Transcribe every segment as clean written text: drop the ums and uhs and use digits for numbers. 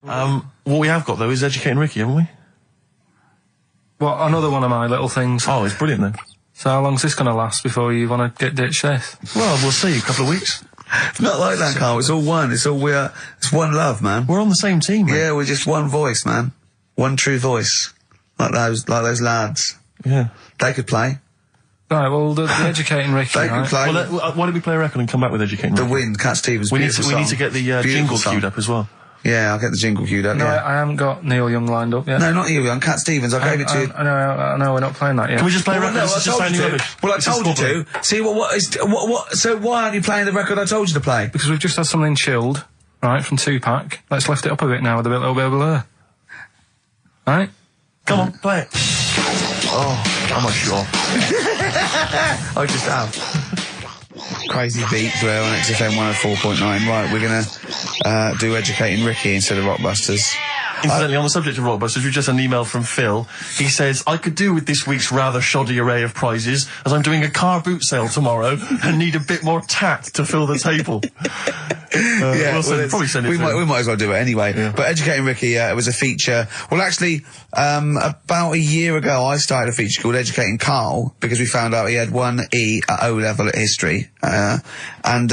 What we have got, though, is Educating Ricky, haven't we? Well, another one of my little things. Oh, it's brilliant, then. So how long's this going to last before you want to get ditched this? Well, we'll see. A couple of weeks. It's not like that, Carl. It's all one. It's one love, man. We're on the same team, man. Yeah, we're just one voice, man. One true voice. Like those lads. Yeah. They could play. Right, well, the Educating Ricky, They could play. Well, why don't we play a record and come back with Educating The Ricky? Wind, Cat Stevens, We need to get the jingle queued up as well. Yeah, I'll get the jingle queued up, No, yeah. I haven't got Neil Young lined up yet. No, not you, on Cat Stevens. I gave it to you. I know, we're not playing that yet. Can we just play a record? No, This is just sounding rubbish. Well, I told you to. See, so why aren't you playing the record I told you to play? Because we've just had something chilled, right, from Tupac. Let's lift it up a bit now with a little bit of blur. Right? Come on, play it. Oh, I'm not sure. I just have. Crazy beats there on XFM 104.9. Right, we're gonna do Educating Ricky instead of Rockbusters. Incidentally, on the subject of Rockbusters, we've just had an email from Phil. He says, I could do with this week's rather shoddy array of prizes, as I'm doing a car boot sale tomorrow and need a bit more tact to fill the table. Probably send it we through. might as well do it anyway. Yeah. But Educating Ricky, it was a feature. Well, actually, about a year ago, I started a feature called Educating Karl, because we found out he had 1 E at O level at history. And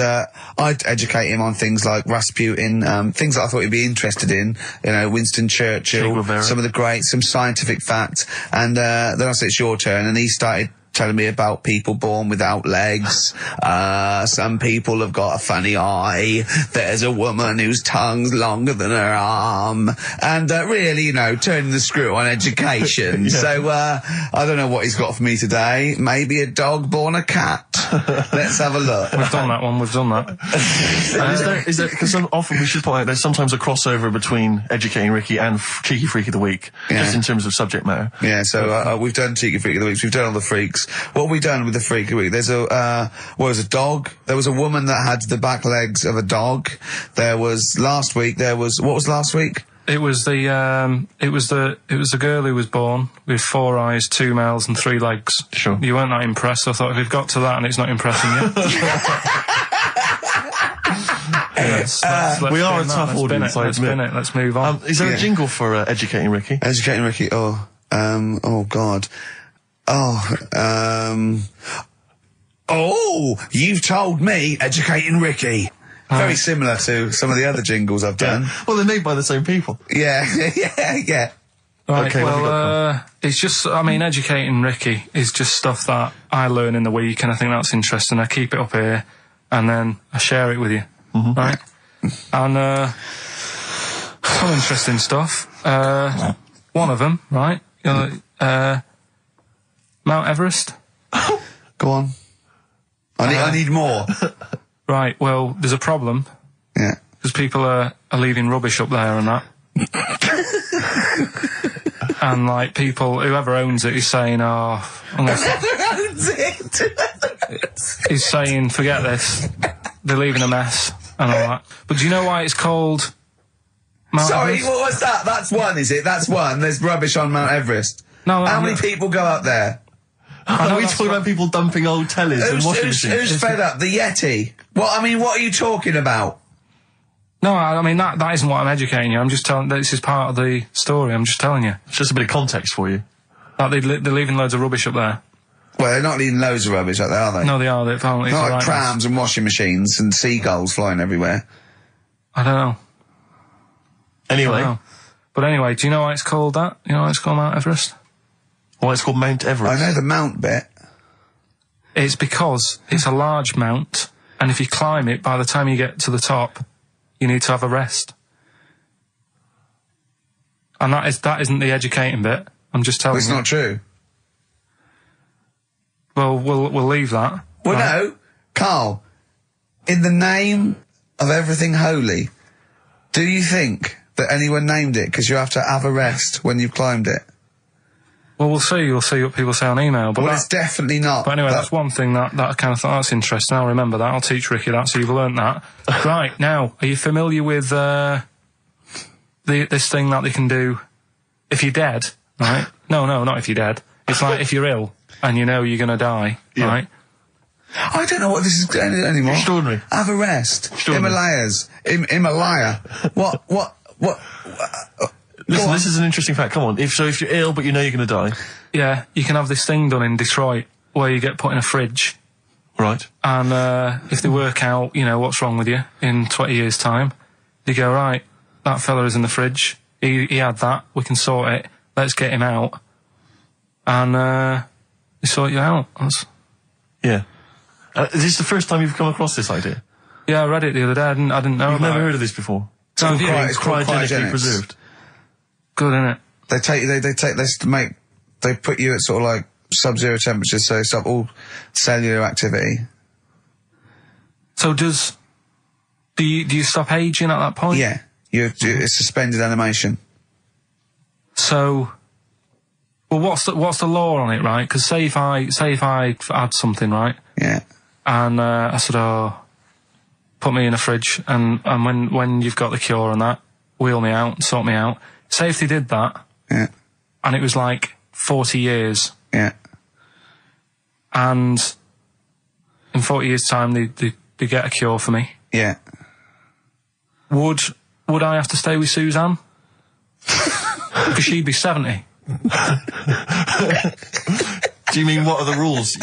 I'd educate him on things like Rasputin, things that I thought he'd be interested in, you know, Winston Churchill, some of the greats, some scientific facts. And then I said, it's your turn, and he started telling me about people born without legs. Some people have got a funny eye. There's a woman whose tongue's longer than her arm. And really, you know, turning the screw on education. Yeah. So, I don't know what he's got for me today. Maybe a dog born a cat. Let's have a look. We've done that one, we've done that. Is there, because often we should point out there's sometimes a crossover between Educating Ricky and Cheeky Freak of the Week, just in terms of subject matter. Yeah, so we've done Cheeky Freak of the Week, we've done all the freaks. What have we done with the Freak of the Week? There's a dog. There was a woman that had the back legs of a dog. There was last week. What was last week? It was the girl who was born with 4 eyes, 2 mouths, and 3 legs. Sure. You weren't that impressed. So I thought if we've got to that and it's not impressing you. We are a tough audience, I admit. Let's move on. Is there a jingle for Educating Ricky? Educating Ricky. Oh God. You've told me Educating Ricky. Very similar to some of the other jingles I've done. Yeah. Well, they're made by the same people. Yeah. Right, okay, well, it's just, I mean, Educating Ricky is just stuff that I learn in the week, and I think that's interesting. I keep it up here, and then I share it with you, right? And, some interesting stuff. One of them, right? Mount Everest. Go on. I need more. Right, well, there's a problem. Yeah. Because people are leaving rubbish up there and that. And, like, people, whoever owns it is saying, he's saying, forget this. They're leaving a mess and all that. But do you know why it's called Mount Everest? What was that? That's one, is it? That's one. There's rubbish on Mount Everest. No, How many people go up there? Are we talking about people dumping old tellies and washing machines? Who's fed up? The Yeti? What are you talking about? No, I mean, that isn't what I'm educating you. I'm just telling, this is part of the story. I'm just telling you. It's just a bit of context for you. Like, they're leaving loads of rubbish up there. Well, they're not leaving loads of rubbish up there, are they? No, they are. They're apparently not like prams and washing machines and seagulls flying everywhere. I don't know. Anyway. But anyway, do you know why it's called that? You know why it's called Mount Everest? Why it's called Mount Everest? I know the mount bit. It's because it's a large mount, and if you climb it, by the time you get to the top, you need to have a rest. And that isn't the educating bit. I'm just telling you. It's not true. Well, we'll leave that. Well, no, Carl. In the name of everything holy, do you think that anyone named it because you have to have a rest when you've climbed it? Well, we'll see. You'll see what people say on email. But it's definitely not. But anyway, that's one thing that I kind of thought, that's interesting. I'll remember that. I'll teach Ricky that, so you've learnt that. Right, now, are you familiar with this thing that they can do if you're dead, right? No, not if you're dead. It's like if you're ill and you know you're going to die, right? I don't know what this is anymore. Extraordinary. Have a rest. Himalayas. Himalaya. What What? Listen, this is an interesting fact. Come on. If you're ill but you know you're going to die. Yeah, you can have this thing done in Detroit where you get put in a fridge. Right. And if they work out, you know, what's wrong with you in 20 years' time, they go, right, that fella is in the fridge. He had that. We can sort it. Let's get him out. And they sort you out. Yeah. Is this the first time you've come across this idea? Yeah, I read it the other day. I didn't know You've about never it. heard of this before? It's called Cryogenically cryogenics. preserved. Good, innit? They take this to make. They put you at sort of like sub-zero temperatures, so stop all cellular activity. So do you stop aging at that point? Yeah, it's suspended animation. So, well, what's the law on it, right? Because say if I had something, right? Yeah. And I said, oh, put me in a fridge, and when you've got the cure and that, wheel me out, sort me out. Say if they did that, Yeah. and it was like 40 years, Yeah. and in 40 years' time they get a cure for me. Yeah. Would I have to stay with Suzanne? Because she'd be 70. Do you mean what are the rules?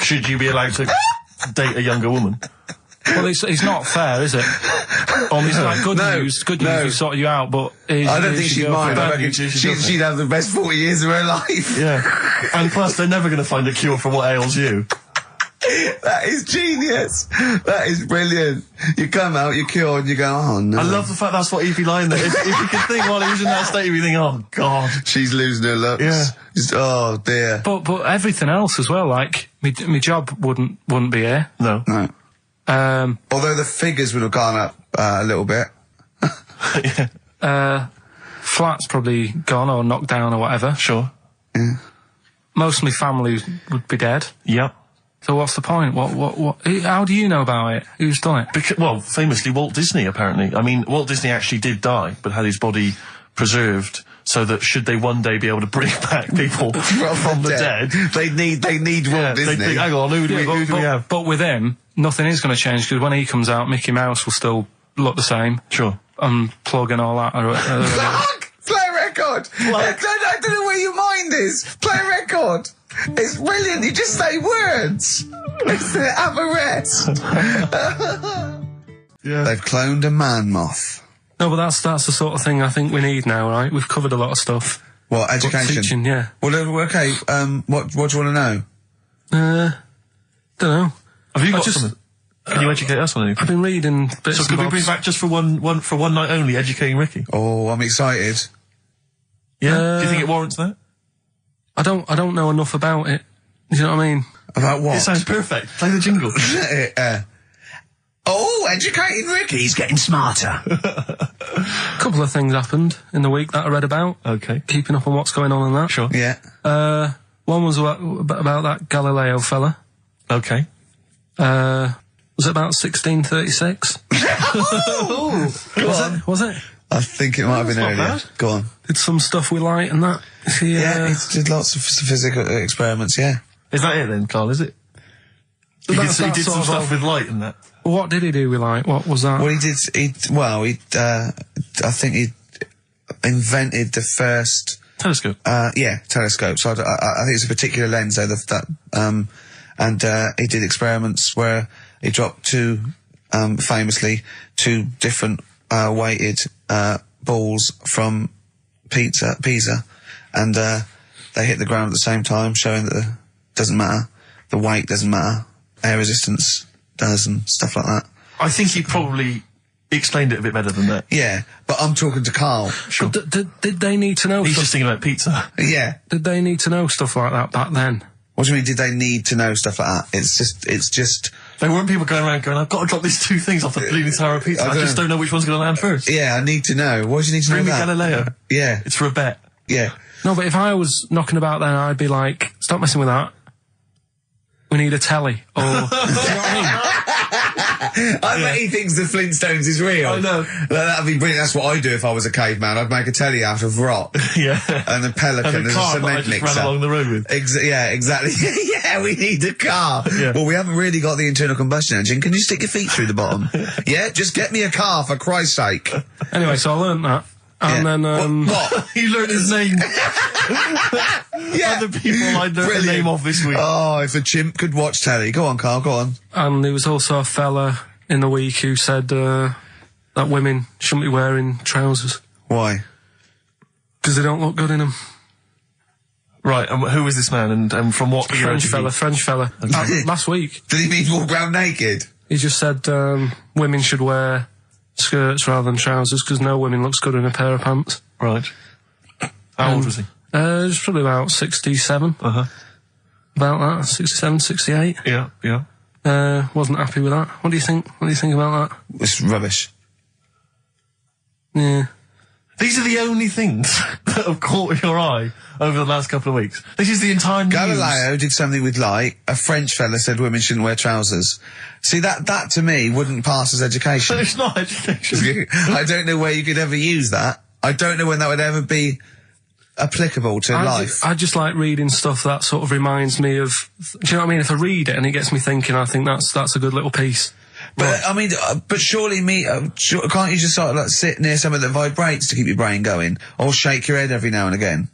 Should you be allowed to date a younger woman? Well, it's not fair, is it? It's like good news, we sorted you out, but... I don't think she'd mind. I reckon she'd she'd have the best 40 years of her life. Yeah. And plus, they're never going to find a cure for what ails you. That is genius. That is brilliant. You come out, you're cured, and you go, oh no. I love the fact that's what he'd be lying there. If you could think while he was in that state, you'd be thinking, oh God. She's losing her looks. Yeah. Just, oh dear. But everything else as well, like, my job wouldn't be here. No. No. Although the figures would have gone up a little bit. Yeah. Flat's probably gone or knocked down or whatever. Sure. Yeah. Most of my family would be dead. Yep. So what's the point? What? How do you know about it? Who's done it? Well, famously, Walt Disney, apparently. I mean, Walt Disney actually did die, but had his body preserved so that should they one day be able to bring back people from the dead, they need Walt Disney. They'd think, hang on, who do we have? But with him, nothing is going to change, because when he comes out, Mickey Mouse will still look the same. Sure. Unplug and all that. Play a record! I don't know where your mind is. Play a record! It's brilliant, you just say words! It's the Everest! Yeah. They've cloned a man moth. No, but that's the sort of thing I think we need now, right? We've covered a lot of stuff. What, But education? teaching, yeah. Well, okay, what do you want to know? Don't know. Have you got just- something? Can you educate us on anything? I've been reading bits So and could we bobs. bring back just for one night only, educating Ricky? Oh, I'm excited. Yeah? Do you think it warrants that? I don't know enough about it. You know what I mean? About what? It sounds perfect. Play the jingle. Educating Ricky. He's getting smarter. A couple of things happened in the week that I read about. Okay. Keeping up on what's going on in that. Sure. Yeah. One was about that Galileo fella. Okay. Was it about 1636? Was it? I think it might have been not earlier. bad. Go on. Did some stuff with light and that. Yeah, he did lots of physical experiments, yeah. Is that it then, Carl, is it? He did some sort of stuff with light and that. What did he do with light? What was that? Well, I think he invented the first... Telescope. Telescope. So I think it's a particular lens, though, and he did experiments where he dropped famously two different weighted balls from Pisa, and they hit the ground at the same time, showing that it doesn't matter, the weight doesn't matter, air resistance does, and stuff like that. I think he probably explained it a bit better than that. Yeah, but I'm talking to Carl. Sure. Did they need to know He's stuff? just thinking about pizza. Yeah. Did they need to know stuff like that back then? What do you mean, did they need to know stuff like that? It's just... There weren't people going around going, I've got to drop these two things off the bleeding tower of pizza. I just don't know which one's going to land first. Yeah, I need to know. What do you need to Bring know me that? Galileo. Yeah. It's for a bet. Yeah. No, but if I was knocking about then, I'd be like, stop messing with that. We need a telly. Or, do you know what I mean? I bet he thinks the Flintstones is real. I know. That'd be brilliant. That's what I'd do if I was a caveman. I'd make a telly out of rock. Yeah. And a pelican And and a car a that I cement just mixer. ran along the road with. Yeah, exactly. Yeah, we need a car. Yeah. Well, we haven't really got the internal combustion engine. Can you stick your feet through the bottom? Yeah, just get me a car, for Christ's sake. Anyway, so I learned that. And then, What? He learned his name. Yeah. Other people I learned the name of this week. Oh, if a chimp could watch telly. Go on, Carl, go on. and there was also a fella in the week who said that women shouldn't be wearing trousers Why? because they don't look good in them. Right, and who was this man, and from what era did he- French fella. Last week, Did he mean walk around naked? he just said women should wear skirts rather than trousers because no woman looks good in a pair of pants. Right. How old was he? It's probably about 67. Uh-huh. About that, 67, 68. Yeah, yeah. Wasn't happy with that. What do you think? What do you think about that? It's rubbish. Yeah. These are the only things that have caught your eye over the last couple of weeks. This is the entire news. Galileo did something with light. A French fella said women shouldn't wear trousers. See, that to me wouldn't pass as education. It's not education. I don't know where you could ever use that. I don't know when that would ever be applicable to life. I just like reading stuff that sort of reminds me of. Do you know what I mean? If I read it and it gets me thinking, I think that's a good little piece. But I mean, but surely can't you just sort of like sit near something that vibrates to keep your brain going, or shake your head every now and again?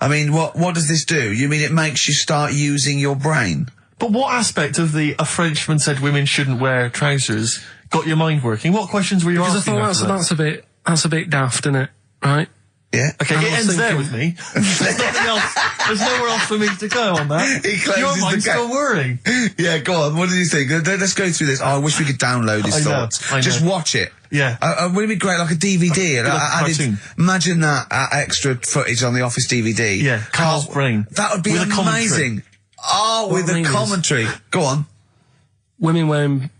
I mean, what does this do? You mean it makes you start using your brain? But what aspect of a Frenchman said women shouldn't wear trousers got your mind working? What questions were you Because I asking? thought that's a bit daft, isn't it? Right? Yeah. Okay, I it was ends there thinking- with me. There's nothing else. There's nowhere else for me to go on that. He closes Your the mind's gap. still worrying. Yeah, go on. What did you think? Let's go through this. Oh, I wish we could download his I know, thoughts. I know. Just watch it. Yeah. Wouldn't it be great, like a DVD? Like a cartoon. Imagine that extra footage on the Office DVD. Yeah, Carl's brain. That would be With a commentary. amazing. Oh, with What I a mean is- commentary. Go on. Women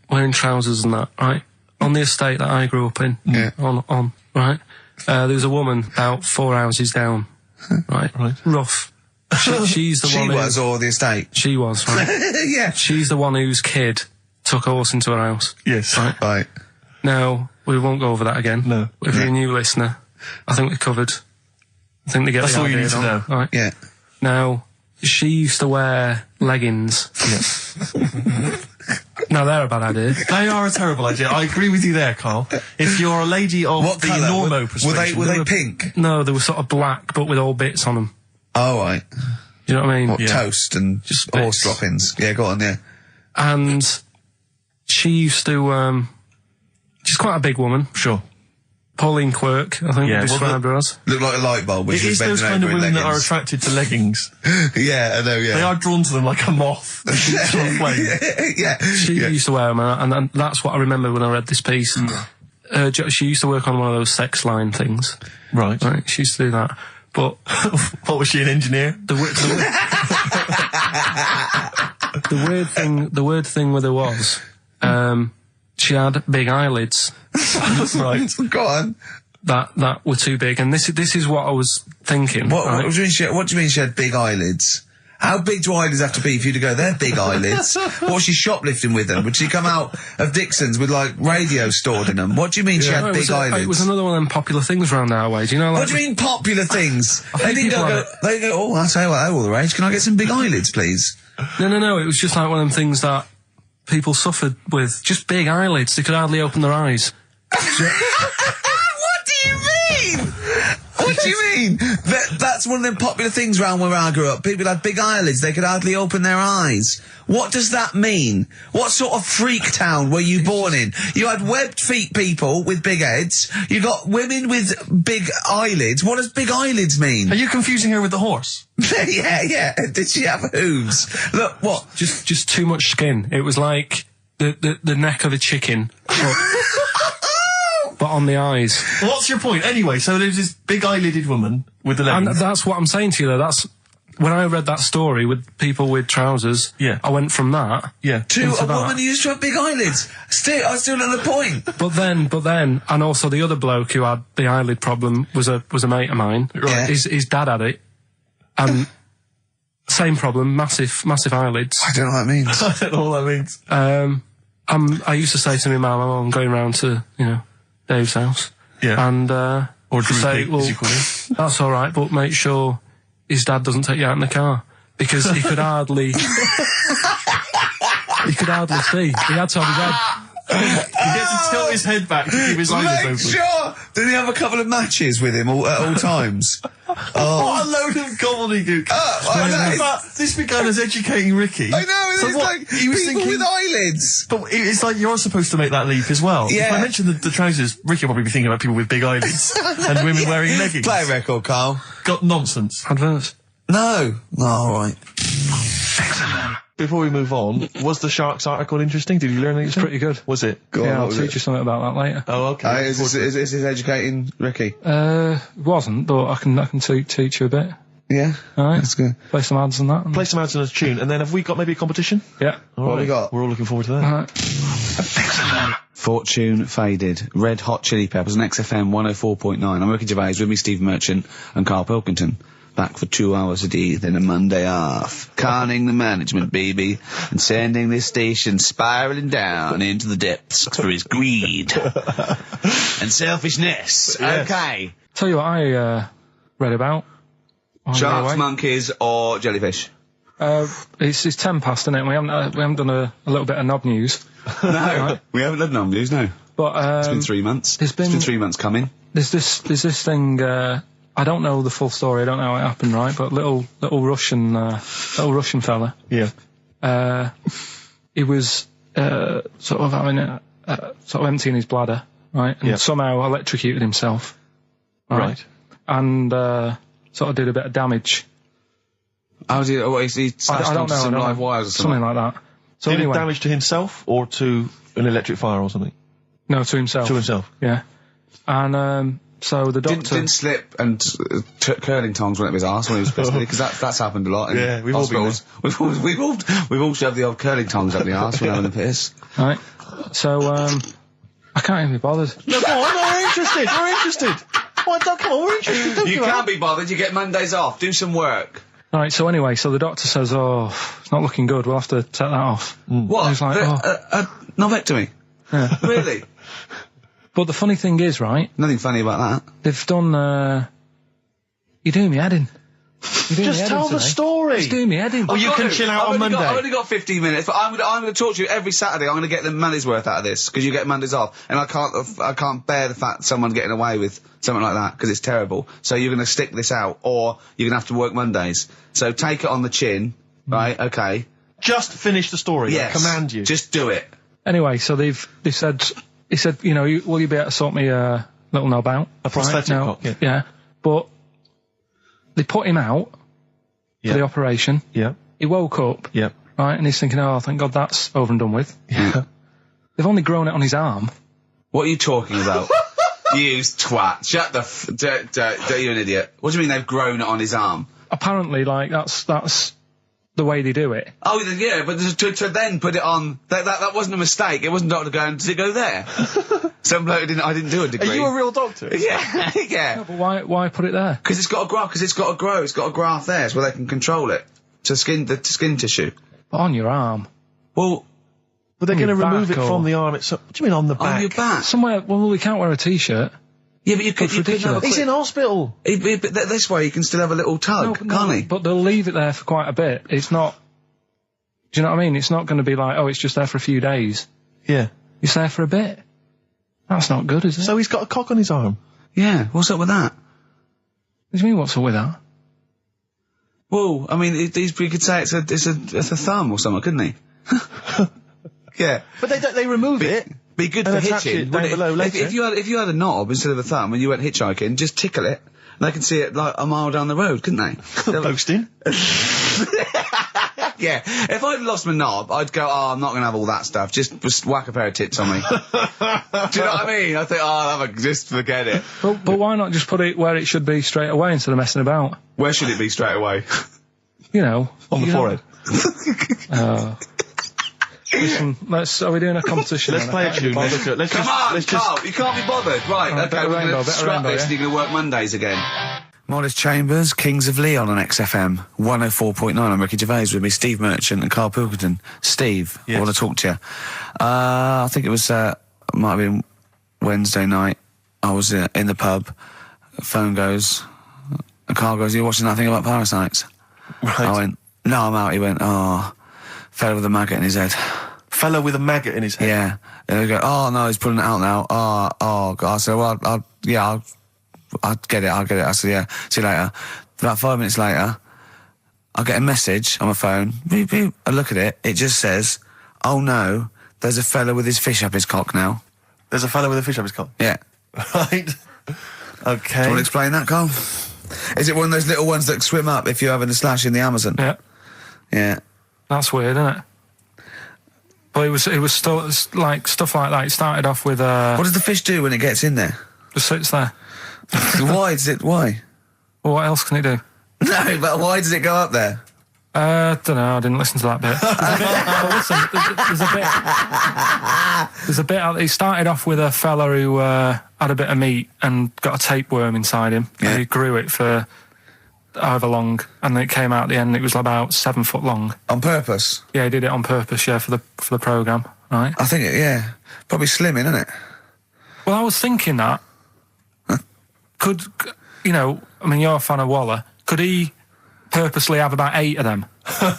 wearing trousers and that, right? On the estate that I grew up in, Yeah. on right? There was a woman about 4 houses down, right? Right. Rough. She's the She one. was, or the estate. She was, right? Yeah. She's the one whose kid took a horse into her house. Yes. Right. Right. Now, we won't go over that again. No. If you're a new listener, I think we covered. I think they get That's the all you idea, need to don't know. they? Right. Yeah. Now, she used to wear leggings. Yeah. Now, they're a bad idea. They are a terrible idea. I agree with you there, Carl. If you're a lady of What the colour? normo Were persuasion... they pink? No, they were sort of black, but with all bits on them. Oh, right. Do you know what I mean? What, Yeah. toast and Just horse bits. droppings. Yeah, go on, yeah. And she used to, she's quite a big woman. Sure. Pauline Quirk, I think Yeah, we described her as. Look like a light bulb, which It is is those bending kind of over in women that are leggings. attracted to leggings. Yeah, I know, yeah. They are drawn to them like a moth. to a flame. Yeah. She yeah. used to wear them, and that's what I remember when I read this piece. She used to work on one of those sex line things. Right. Right, she used to do that. But What, was she, an engineer? the weird thing with her was, she had big eyelids Right. Go on. that were too big, and this is what I was thinking. What right? do you mean she had big eyelids? How big do eyelids have to be for you to go, they're big eyelids? What was she shoplifting with them? Would she come out of Dixon's with, like, radio stored in them? What do you mean she No, had big eyelids? it was another one of them popular things around our way. Do you know, like, What do you mean popular things? They think didn't people go, have they go, oh, I'll tell you what, they're all the rage. Can I get some big eyelids, please? No. It was just like one of them things that people suffered with. Just big eyelids. They could hardly open their eyes. What do you mean? What do you mean? That's one of them popular things around where I grew up. People had big eyelids. They could hardly open their eyes. What does that mean? What sort of freak town were you born in? You had webbed feet people with big heads. You got women with big eyelids. What does big eyelids mean? Are you confusing her with the horse? Yeah. Did she have hooves? Look, what? Just too much skin. It was like the neck of a chicken, but on the eyes. What's your point? Anyway, so there's this big eyelided woman with the And leggings. that's what I'm saying to you, though. That's when I read that story with people with trousers. Yeah. I went from that. Yeah. To into a that. woman who used to have big eyelids. I still at the point. But then, and also the other bloke who had the eyelid problem was a mate of mine. Right. His dad had it, and same problem, massive eyelids. I don't know what that means. I don't know what that means. I used to say to my mum, I'm going round to Dave's house. Yeah. And Or to Drew say, Pig, well, as you call him. that's all right, but make sure his dad doesn't take you out in the car because he could hardly see. He had to have his head. He gets to tilt his head back to keep his eyes Make open. sure! Did he have a couple of matches with him at all times? Oh. What a load of gobbledygook. I know. But this began as educating Ricky. I know, So it's what, like he was people thinking, with eyelids. but it's like you're supposed to make that leap as well. Yeah. If I mentioned the trousers, Ricky will probably be thinking about people with big eyelids and women wearing leggings. Play a record, Carl. Got nonsense. Adverts. No. No, alright. Before we move on, was the Sharks article interesting? Did you learn anything? It's pretty good. Was it? Go on, Yeah, what I'll was teach it? you something about that later. Oh, okay. Is this educating Ricky? It wasn't, but I can teach you a bit. Yeah? Alright. That's good. Play some ads and that. Play some ads and a tune, and then have we got maybe a competition? Yeah. What have we got? We're all looking forward to that. Alright. Fortune Faded. Red Hot Chili Peppers on XFM 104.9. I'm Ricky Gervais, with me Steve Merchant and Karl Pilkington. Back for 2 hours a day, then a Monday off. Conning the management, baby, and sending this station spiraling down into the depths for his greed and selfishness. Yes. Okay. Tell you what I read about. on the Sharks, way. monkeys, or jellyfish? It's 10 past, isn't it? We haven't done a little bit of knob news. No, we haven't done no news, no. But It's been 3 months. there's It's been been- 3 months coming. there's this thing. I don't know the full story. I don't know how it happened, right? But little Russian fella. Yeah. He was sort of having sort of emptying his bladder, right? And Yeah. somehow electrocuted himself, Right. And sort of did a bit of damage. How did he smashed I don't onto know. some I don't live know. wires or something? Something like that. So Did anyway, it damage to himself or to an electric fire or something? no, to himself. To himself. Yeah. And so the doctor. Didn't slip and curling tongs went up his arse when he was pissed, because that's happened a lot in Yeah, we've all been hospitals. We've all shoved the old curling tongs up the arse when having a piss. Right. So I can't even be bothered. No, go on, we're interested. We're interested. Come on, we're interested. Don't You give up. can't be bothered. You get Mondays off. Do some work. Right. So anyway, so the doctor says, "Oh, it's not looking good. We'll have to take that off." What? I was like, A novectomy? Yeah. Really? But the funny thing is, right? Nothing funny about that. They've done. You're doing me head in. You're doing me Just head tell in the today. story. Just doing me head in. Oh, you can chill out on Monday. I've only got 15 minutes, but I'm going to talk to you every Saturday. I'm going to get the money's worth out of this, because you get Mondays off, and I can't bear the fact someone getting away with something like that, because it's terrible. So you're going to stick this out, or you're going to have to work Mondays. So take it on the chin, right? Okay. Just finish the story. Yes. I command you. Just do it. Anyway, so they said, he said, you know, will you be able to sort me a little knob out? A prosthetic No, cock, yeah. yeah. But they put him out Yeah. for the operation. Yeah. He woke up, Yeah. right, and he's thinking, oh, thank God that's over and done with. Yeah. They've only grown it on his arm. What are you talking about? You twat. Shut the you're an idiot. What do you mean they've grown it on his arm? Apparently, like, that's the way they do it. Oh, yeah, but to then put it on, that wasn't a mistake. It wasn't doctor going, did it go there? Some bloke I didn't do a Are degree. you a real doctor? Yeah, yeah. But why put it there? Because it's got to grow, It's got a graft there, so they can control it. To skin tissue. But on your arm. Well, But they're going to your remove it back from or- the arm itself. What do you mean on the back? on your back. Somewhere, well, we can't wear a t-shirt. Yeah, but you could That's have ridiculous. a He's in hospital. But this way you can still have a little tug, can't he? But they'll leave it there for quite a bit. It's not, do you know what I mean? It's not going to be like, oh, it's just there for a few days. Yeah. It's there for a bit. That's not good, is it? So he's got a cock on his arm. Yeah, what's up with that? What do you mean, what's up with that? Well, I mean, you could say it's a thumb or something, couldn't he? Yeah. But they remove it. Be good And for attach hitching. it down wouldn't below If later. you had a knob instead of a thumb and you went hitchhiking, just tickle it, and they can see it like a mile down the road, couldn't they? Posting. Yeah. If I'd lost my knob, I'd go, oh, I'm not going to have all that stuff. Just whack a pair of tits on me. Do you know what I mean? I think, oh, just forget it. But why not just put it where it should be straight away instead of messing about? Where should it be straight away? You know. On the you know. forehead. Listen, are we doing a competition? Let's then? play I a can't tune. be bothered. Let's Come on, let's Carl, you can't be bothered. Right, Alright, okay, better we're going rainbow, to better scrap rainbow, this yeah? and you're going to work Mondays again. Modest Chambers, Kings of Leon on XFM 104.9. I'm Ricky Gervais, with me Steve Merchant and Karl Pilkington. Steve, I Yes. want to talk to you. I think it was, might have been Wednesday night. I was in the pub. Phone goes. Carl goes, "Are you watching that thing about parasites?" Right. I went, "No, I'm out." He went, "Oh, fell with a maggot in his head." Fella with a maggot in his head. Yeah. And they go, oh, no, he's pulling it out now. Oh, God. I said, well, I'll get it. I said, yeah, see you later. About 5 minutes later, I get a message on my phone. Beep, beep. I look at it. It just says, oh, no, there's a fella with his fish up his cock now. There's a fella with a fish up his cock? Yeah. Right. Okay. Do you want to explain that, Carl? Is it one of those little ones that swim up if you're having a slash in the Amazon? Yeah. Yeah. That's weird, isn't it? But it was still like stuff like that. It started off with What does the fish do when it gets in there? just sits there. Why? Well, what else can it do? No, but why does it go up there? Don't know. I didn't listen to that bit. There's a bit. It started off with a fella who had a bit of meat and got a tapeworm inside him. Yeah. And he grew it for however long, and then it came out at the end. It was about 7 foot long. On purpose? Yeah, he did it on purpose. Yeah, for the program, right? I think yeah. Probably slimming, isn't it? Well, I was thinking that could I mean, you're a fan of Waller. Could he purposely have about 8 of them?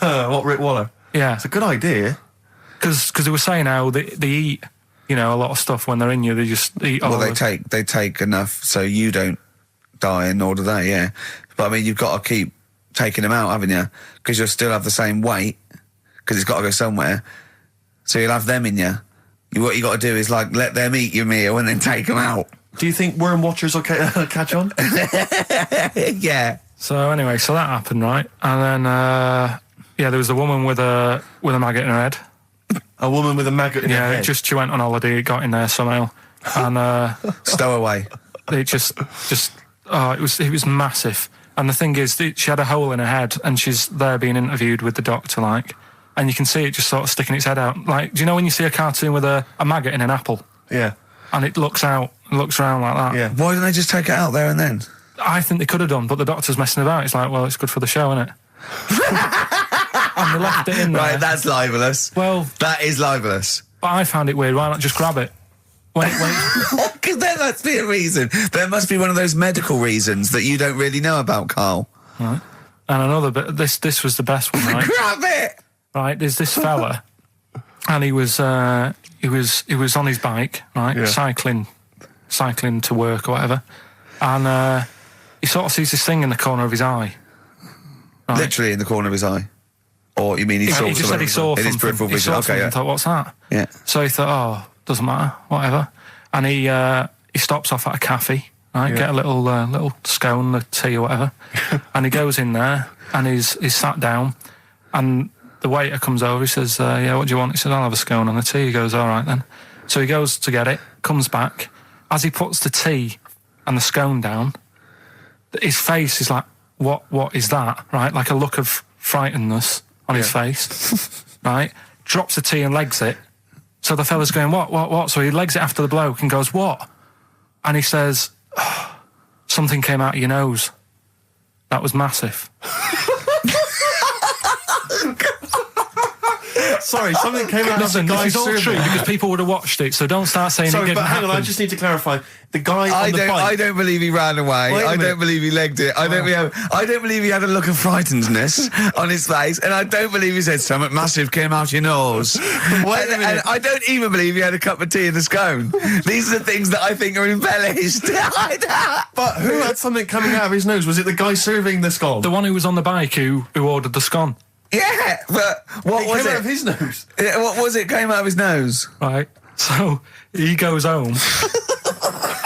What, Rick Waller? Yeah, It's a good idea. because they were saying how they eat, a lot of stuff when they're in you. They just eat all Well, of it. they take enough so you don't die, and nor do they. Yeah, but I mean, you've got to keep taking them out, haven't you? Because you'll still have the same weight because it's got to go somewhere. So you'll have them in you. What you got to do is like let them eat your meal and then take them out. Do you think worm watchers will catch on? Yeah. So anyway, so that happened, right? And then there was the woman with a maggot in her head. A woman with a maggot in her Yeah, head? she went on holiday, it got in there somehow, and Stowaway. it just it was massive. And the thing is, she had a hole in her head, and she's there being interviewed with the doctor, like, and you can see it just sort of sticking its head out. Like, do you know when you see a cartoon with a maggot in an apple, Yeah. and it looks around like that? Yeah. Why didn't they just take it out there and then? I think they could have done, but the doctor's messing about. It's like, well, it's good for the show, isn't it? And they left it in there. Right, that's libelous. Well, That is libelous. but I found it weird. Why not just grab it? When Because there must be a reason. There must be one of those medical reasons that you don't really know about, Carl. Right. And another bit. This was the best one, right? Grab it! Right. There's this fella, and he was on his bike, right, Yeah. cycling to work or whatever, and he sort of sees this thing in the corner of his eye. Right? Literally in the corner of his eye. Or you mean he saw He just said he saw in his something. peripheral He vision? saw Okay, something yeah. and thought, what's that? Yeah. So he thought, oh, doesn't matter, whatever. And he stops off at a cafe, right? Yeah. Get a little scone, a tea or whatever. And he goes in there and he's sat down, and the waiter comes over. He says, yeah, what do you want? He said, I'll have a scone and a tea. He goes, all right then. So he goes to get it, comes back. As he puts the tea and the scone down, his face is like, what is that? Right? Like a look of frightenedness on his face. Right? Drops the tea and legs it. So the fella's going, what? So he legs it after the bloke and goes, what? And he says, oh, something came out of your nose. That was massive. Sorry, something came out Listen, of the this guy is all serving. true because people would have watched it, so don't start saying it Sorry, didn't but hang on, I happen. just need to clarify. The guy I on the don't bike... believe he ran away. Wait a I minute. don't believe he legged it. I don't believe he had a look of frightenedness on his face, and I don't believe he said something massive came out your nose. Wait a minute. And I don't even believe he had a cup of tea and a scone. These are the things that I think are embellished. But who had something coming out of his nose? Was it the guy serving the scone? The one who was on the bike who ordered the scone, Yeah, but what It was came it? out of his nose. Yeah, what was it? Came out of his nose. right? So he goes home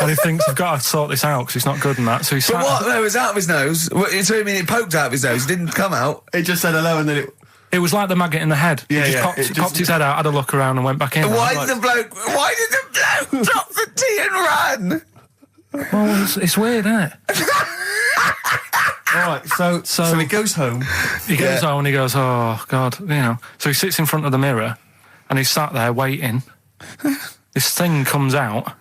and he thinks, I've got to sort this out because it's not good and that. So he But sat. what? No, it was out of his nose. So you mean it poked out of his nose? It didn't come out. It just said hello and then it... It was like the maggot in the head. Yeah, He yeah, just it just- popped his head out, had a look around and went back in. Why Like, did the bloke drop the tea and run? well, it's weird, isn't it? All right, so he goes home. He goes Yeah. home and he goes, oh, God, So he sits in front of the mirror and he's sat there waiting. This thing comes out.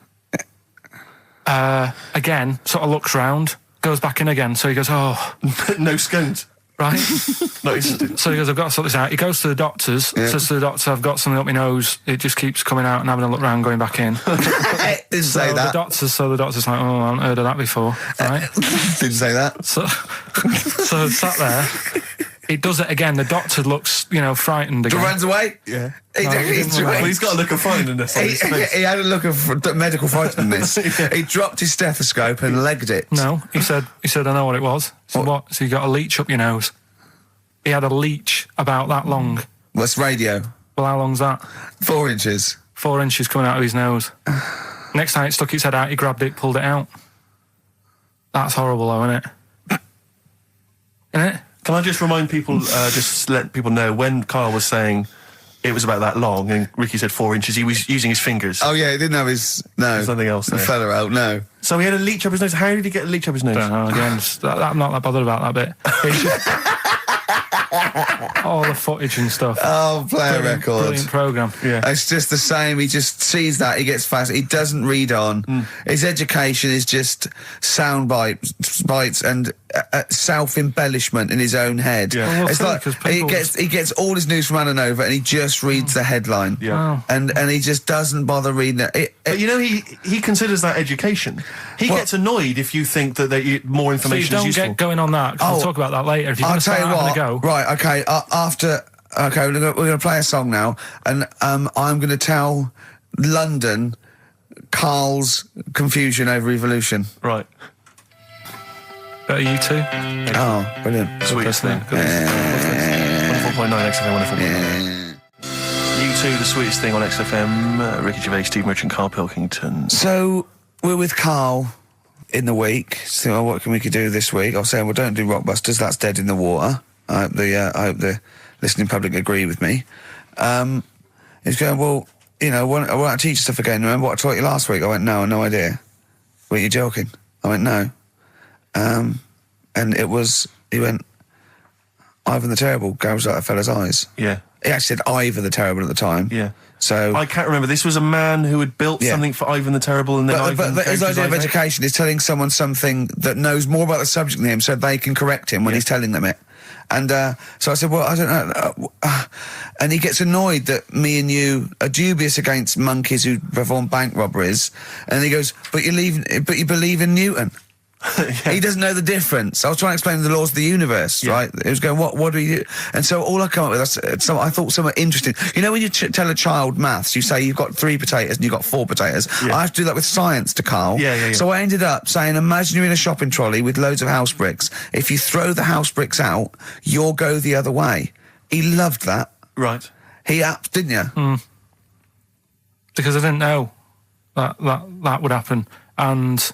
Again, sort of looks round, goes back in again. So he goes, oh, No scones. right. No, it's... So he goes, I've got to sort this out. He goes to the doctor's, says to the doctor, I've got something up my nose. It just keeps coming out and having a look round, going back in. Didn't say So that. the doctor's like, oh, I haven't heard of that before, right? Didn't say that. So sat there, it does it again. The doctor looks, frightened again. Runs away? Yeah. Well, he's got a look of frightenness on his face. He had a look of medical frightenness. He dropped his stethoscope and legged it. No, he said, I know what it was. So what? So you got a leech up your nose. He had a leech about that long. What's radio? Well, how long's that? 4 inches. 4 inches coming out of his nose. Next time it stuck its head out, he grabbed it, pulled it out. That's horrible, though, isn't it? Isn't it? Can I just remind people, just let people know, when Karl was saying it was about that long and Ricky said 4 inches, he was using his fingers. Oh, yeah, he didn't have his... No. There's nothing else there. Fella out, no. So he had a leech up his nose. How did he get a leech up his nose? Don't know, again, I'm not that bothered about that bit. All the footage and stuff. Oh, play a record. Brilliant programme. Yeah. It's just the same. He just sees that. He gets fast. He doesn't read on. His education is just sound bites and self-embellishment in his own head. Yeah. Well, It's like people... he gets all his news from Ananova and he just reads the headline. Yeah. Wow. And he just doesn't bother reading it. But he considers that education. He gets annoyed if you think that more So you information is don't useful. get going on that, 'cause we'll talk about that later. If you're I'll going to tell start you having what. a go... Right, okay. We're going to play a song now, and I'm going to tell London Karl's confusion over evolution. Right. Better you two? Oh, brilliant. Sweet Listening. thing. 104.9 XFM, 104.9. You two, the sweetest thing on XFM. Ricky Gervais, Steve Merchant, Karl Pilkington. So, we're with Karl in the week. So, what can we do this week? I was saying, well, don't do Rockbusters. That's dead in the water. I hope the listening public agree with me. He's going, well, I want to teach you stuff again. Remember what I taught you last week? I went, no, no idea. Were you joking? I went, no. And he went, Ivan the Terrible gouged out a fella's eyes. Yeah. He actually said Ivan the Terrible at the time. Yeah. So I can't remember. This was a man who had built something for Ivan the Terrible, and then But his idea of education is telling someone something that knows more about the subject than him, so they can correct him when he's telling them it. And so I said, well, I don't know. And he gets annoyed that me and you are dubious against monkeys who perform bank robberies. And he goes, but you believe in Newton. He doesn't know the difference. I was trying to explain the laws of the universe, right? He was going, what do you do? And so all I come up with, I thought somewhat interesting. You know when you tell a child maths, you say you've got 3 potatoes and you've got 4 potatoes. Yeah. I have to do that with science to Karl. Yeah. So I ended up saying, imagine you're in a shopping trolley with loads of house bricks. If you throw the house bricks out, you'll go the other way. He loved that. Right. He didn't you? Because I didn't know that would happen. And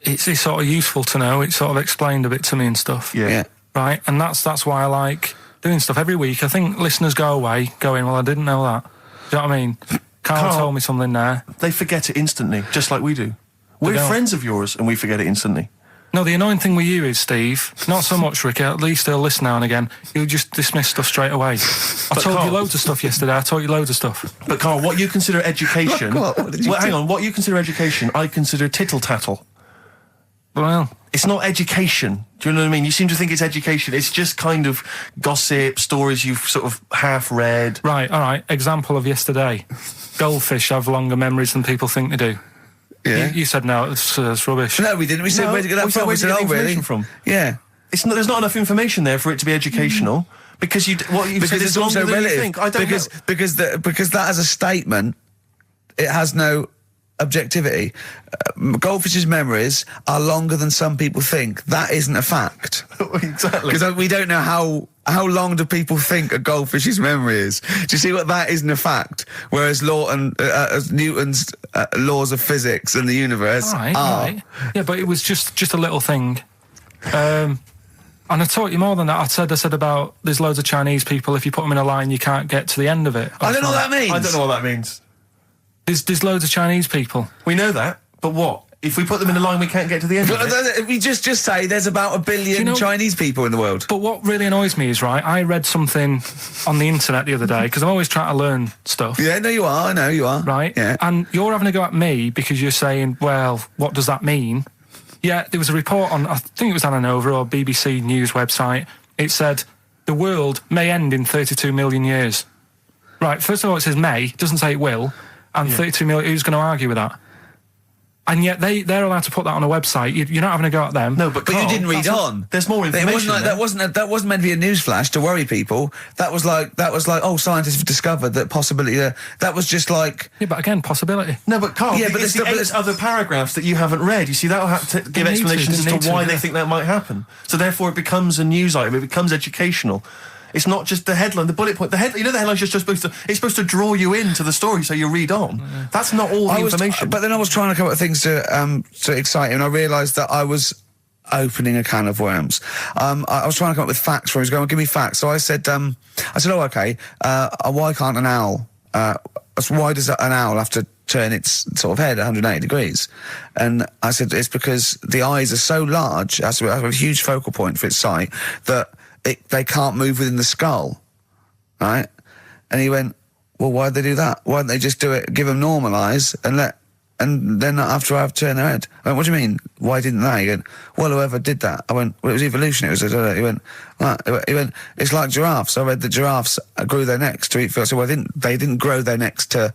it's sort of useful to know. It sort of explained a bit to me and stuff. Yeah. Right? And that's why I like doing stuff every week. I think listeners go away going, well, I didn't know that. Do you know what I mean? Karl told me something there. They forget it instantly, just like we do. We're friends of yours, and we forget it instantly. No, the annoying thing with you is, Steve, not so much, Ricky, at least he'll listen now and again, he'll just dismiss stuff straight away. I told you loads of stuff yesterday, I taught you loads of stuff. But Karl, what you consider education... hang on, what you consider education, I consider tittle-tattle. Well... It's not education. Do you know what I mean? You seem to think it's education. It's just kind of gossip, stories you've sort of half read. Right, all right. Example of yesterday. Goldfish have longer memories than people think they do. Yeah. You said no, it's rubbish. No, we didn't. We said, where'd you get that from? Where'd you get the information really? from? Yeah. There's not enough information there for it to be educational. Because what you said is longer than you think. I don't know. Because that as a statement, it has no objectivity. Goldfish's memories are longer than some people think. That isn't a fact. Exactly. Because we don't know how long do people think a goldfish's memory is. Do you see what that isn't a fact? Whereas Newton's laws of physics and the universe are. Right. Yeah, but it was just a little thing. And I taught you more than that. I said about there's loads of Chinese people, if you put them in a line, you can't get to the end of it. I don't know what that means. I don't know what that means. There's loads of Chinese people. We know that, but what? If we put them in a line, we can't get to the end of it? We just say there's about 1 billion Chinese people in the world. But what really annoys me is, right, I read something on the internet the other day, because I'm always trying to learn stuff. Yeah, no, you are. I know you are. Right? Yeah. And you're having a go at me because you're saying, well, what does that mean? Yeah, there was a report on, I think it was Ananova or BBC News website. It said, the world may end in 32 million years. Right, first of all, it says may, it doesn't say it will. And 32 million, who's going to argue with that? And yet they're allowed to put that on a website. You're not having a go at them. No, but you Carl, didn't read on. There's more information. It wasn't like, that wasn't meant to be a newsflash to worry people. That was like, oh, scientists have discovered that possibility. That was just like. Yeah, but again, possibility. No, but Carl, Yeah, but it's the there's 8 other paragraphs that you haven't read. You see, that'll have to give explanations as to why they think that might happen. So therefore, it becomes a news item. It becomes educational. It's not just the headline, the bullet point. The headline's just supposed to draw you into the story so you read on. That's not all the information. But then I was trying to come up with things to excite you, and I realised that I was opening a can of worms. I was trying to come up with facts for him. He was going, give me facts. So I said, oh, okay, why can't an owl, why does an owl have to turn its sort of head 180 degrees? And I said, it's because the eyes are so large, it has to have a huge focal point for its sight, that they can't move within the skull, right? And he went, well, why'd they do that? Why didn't they just do it, give them normal eyes, and then not have to have turn their head? I went, what do you mean? Why didn't they? He went, well, whoever did that. I went, well, it was evolution. He went, it's like giraffes. I read that giraffes grew their necks to eat food. So they didn't grow their necks to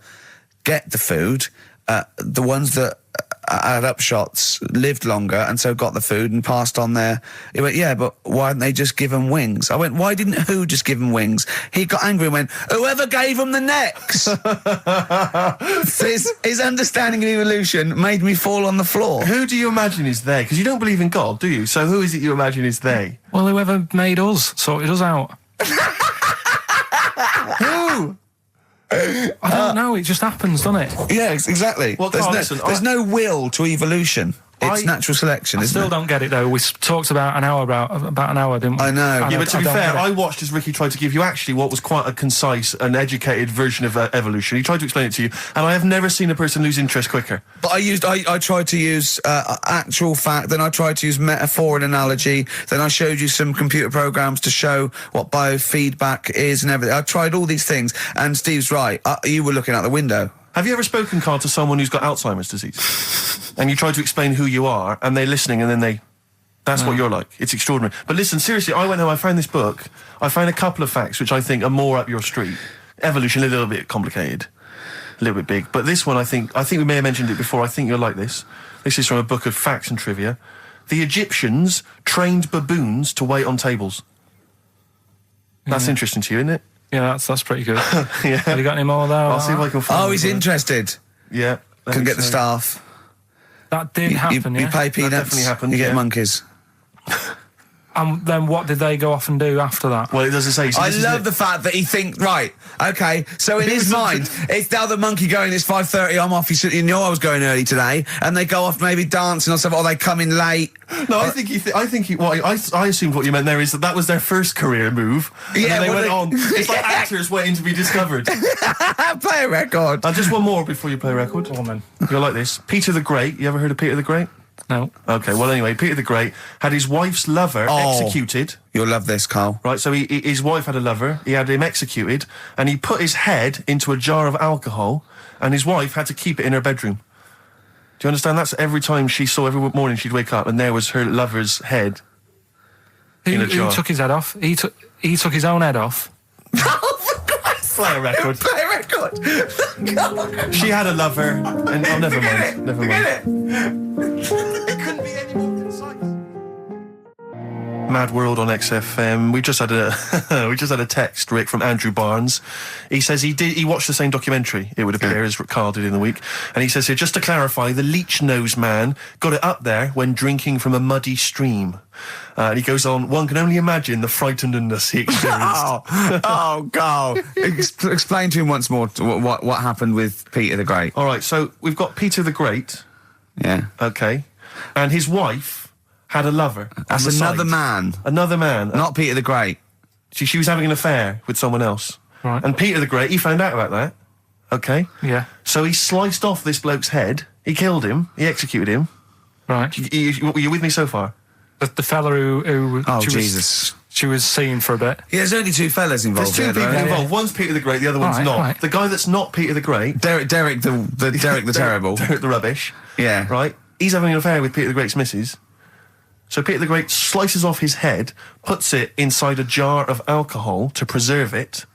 get the food. The ones that had upshots lived longer and so got the food and passed on their. He went, yeah, but why didn't they just give them wings? I went, why didn't who just give them wings? He got angry and went, whoever gave them the necks. his understanding of evolution made me fall on the floor. Who do you imagine is they? Because you don't believe in God, do you? So who is it you imagine is they? Well, whoever made us sorted us out. Who? I don't know, it just happens, doesn't it? Yeah, exactly. Well, Carl, there's no will to evolution. It's natural selection, I isn't it? still don't get it, though. We talked about an hour, didn't we? I know. Yeah, but to be don't fair, get it. I watched as Ricky tried to give you actually what was quite a concise and educated version of evolution. He tried to explain it to you, and I have never seen a person lose interest quicker. But I tried to use actual fact, then I tried to use metaphor and analogy, then I showed you some computer programs to show what biofeedback is and everything. I tried all these things, and Steve's right. You were looking out the window. Have you ever spoken, Carl, to someone who's got Alzheimer's disease? And you try to explain who you are, and they're listening, and then that's what you're like. It's extraordinary. But listen, seriously, I went home, I found this book, I found a couple of facts which I think are more up your street. Evolution, a little bit complicated, a little bit big. But this one, I think we may have mentioned it before, I think you'll like this. This is from a book of facts and trivia. The Egyptians trained baboons to wait on tables. That's interesting to you, isn't it? Yeah, that's pretty good. Yeah. Have you got any more there? I'll see if I can find Oh, he's interested. Yeah. Can get the staff. That did happen, You yeah? pay peanuts. definitely happened, You get yeah. monkeys. And then what did they go off and do after that? Well, it doesn't say. So I this is love it. the fact that he thinks, right, okay, so in his mind, it's now the monkey going, it's 5:30, I'm off, you knew I was going early today, and they go off maybe dancing or something, or they come in late. No, I assumed what you meant there is that was their first career move. And Yeah, then they well, went on. It's like actors waiting to be discovered. Play a record. Just one more before you play a record. Woman. You'll like this. Peter the Great. You ever heard of Peter the Great? No. Okay, well anyway, Peter the Great had his wife's lover executed. You'll love this, Carl. Right, so his wife had a lover, he had him executed, and he put his head into a jar of alcohol, and his wife had to keep it in her bedroom. Do you understand? That's every time every morning she'd wake up, and there was her lover's head in a jar. Who took his head off? He took his own head off. Play a record. Play a record. She had a lover, and never mind. Never mind. It Couldn't be any more concise. Mad World on XFM. We just had a text, Rick, from Andrew Barnes. He says he watched the same documentary, it would appear, as Carl did in the week. And he says here, just to clarify, the leech nose man got it up there when drinking from a muddy stream. And he goes on, one can only imagine the frightenedness he experienced. Carl. Explain to him once more what happened with Peter the Great. All right, so we've got Peter the Great. Yeah. Okay. And his wife had a lover. That's another man. Another man. Not Peter the Great. She was having an affair with someone else. Right. And Peter the Great, he found out about that. Okay. Yeah. So he sliced off this bloke's head. He killed him. He executed him. Right. You with me so far? The fella who Oh, she Jesus. she was seeing for a bit. Yeah, there's only two fellas involved. There's two people right? involved. One's Peter the Great, the other one's Right, not. right. The guy that's not Peter the Great... Derek the terrible. Derek the rubbish. Yeah. Right? He's having an affair with Peter the Great's missus. So Peter the Great slices off his head, puts it inside a jar of alcohol to preserve it,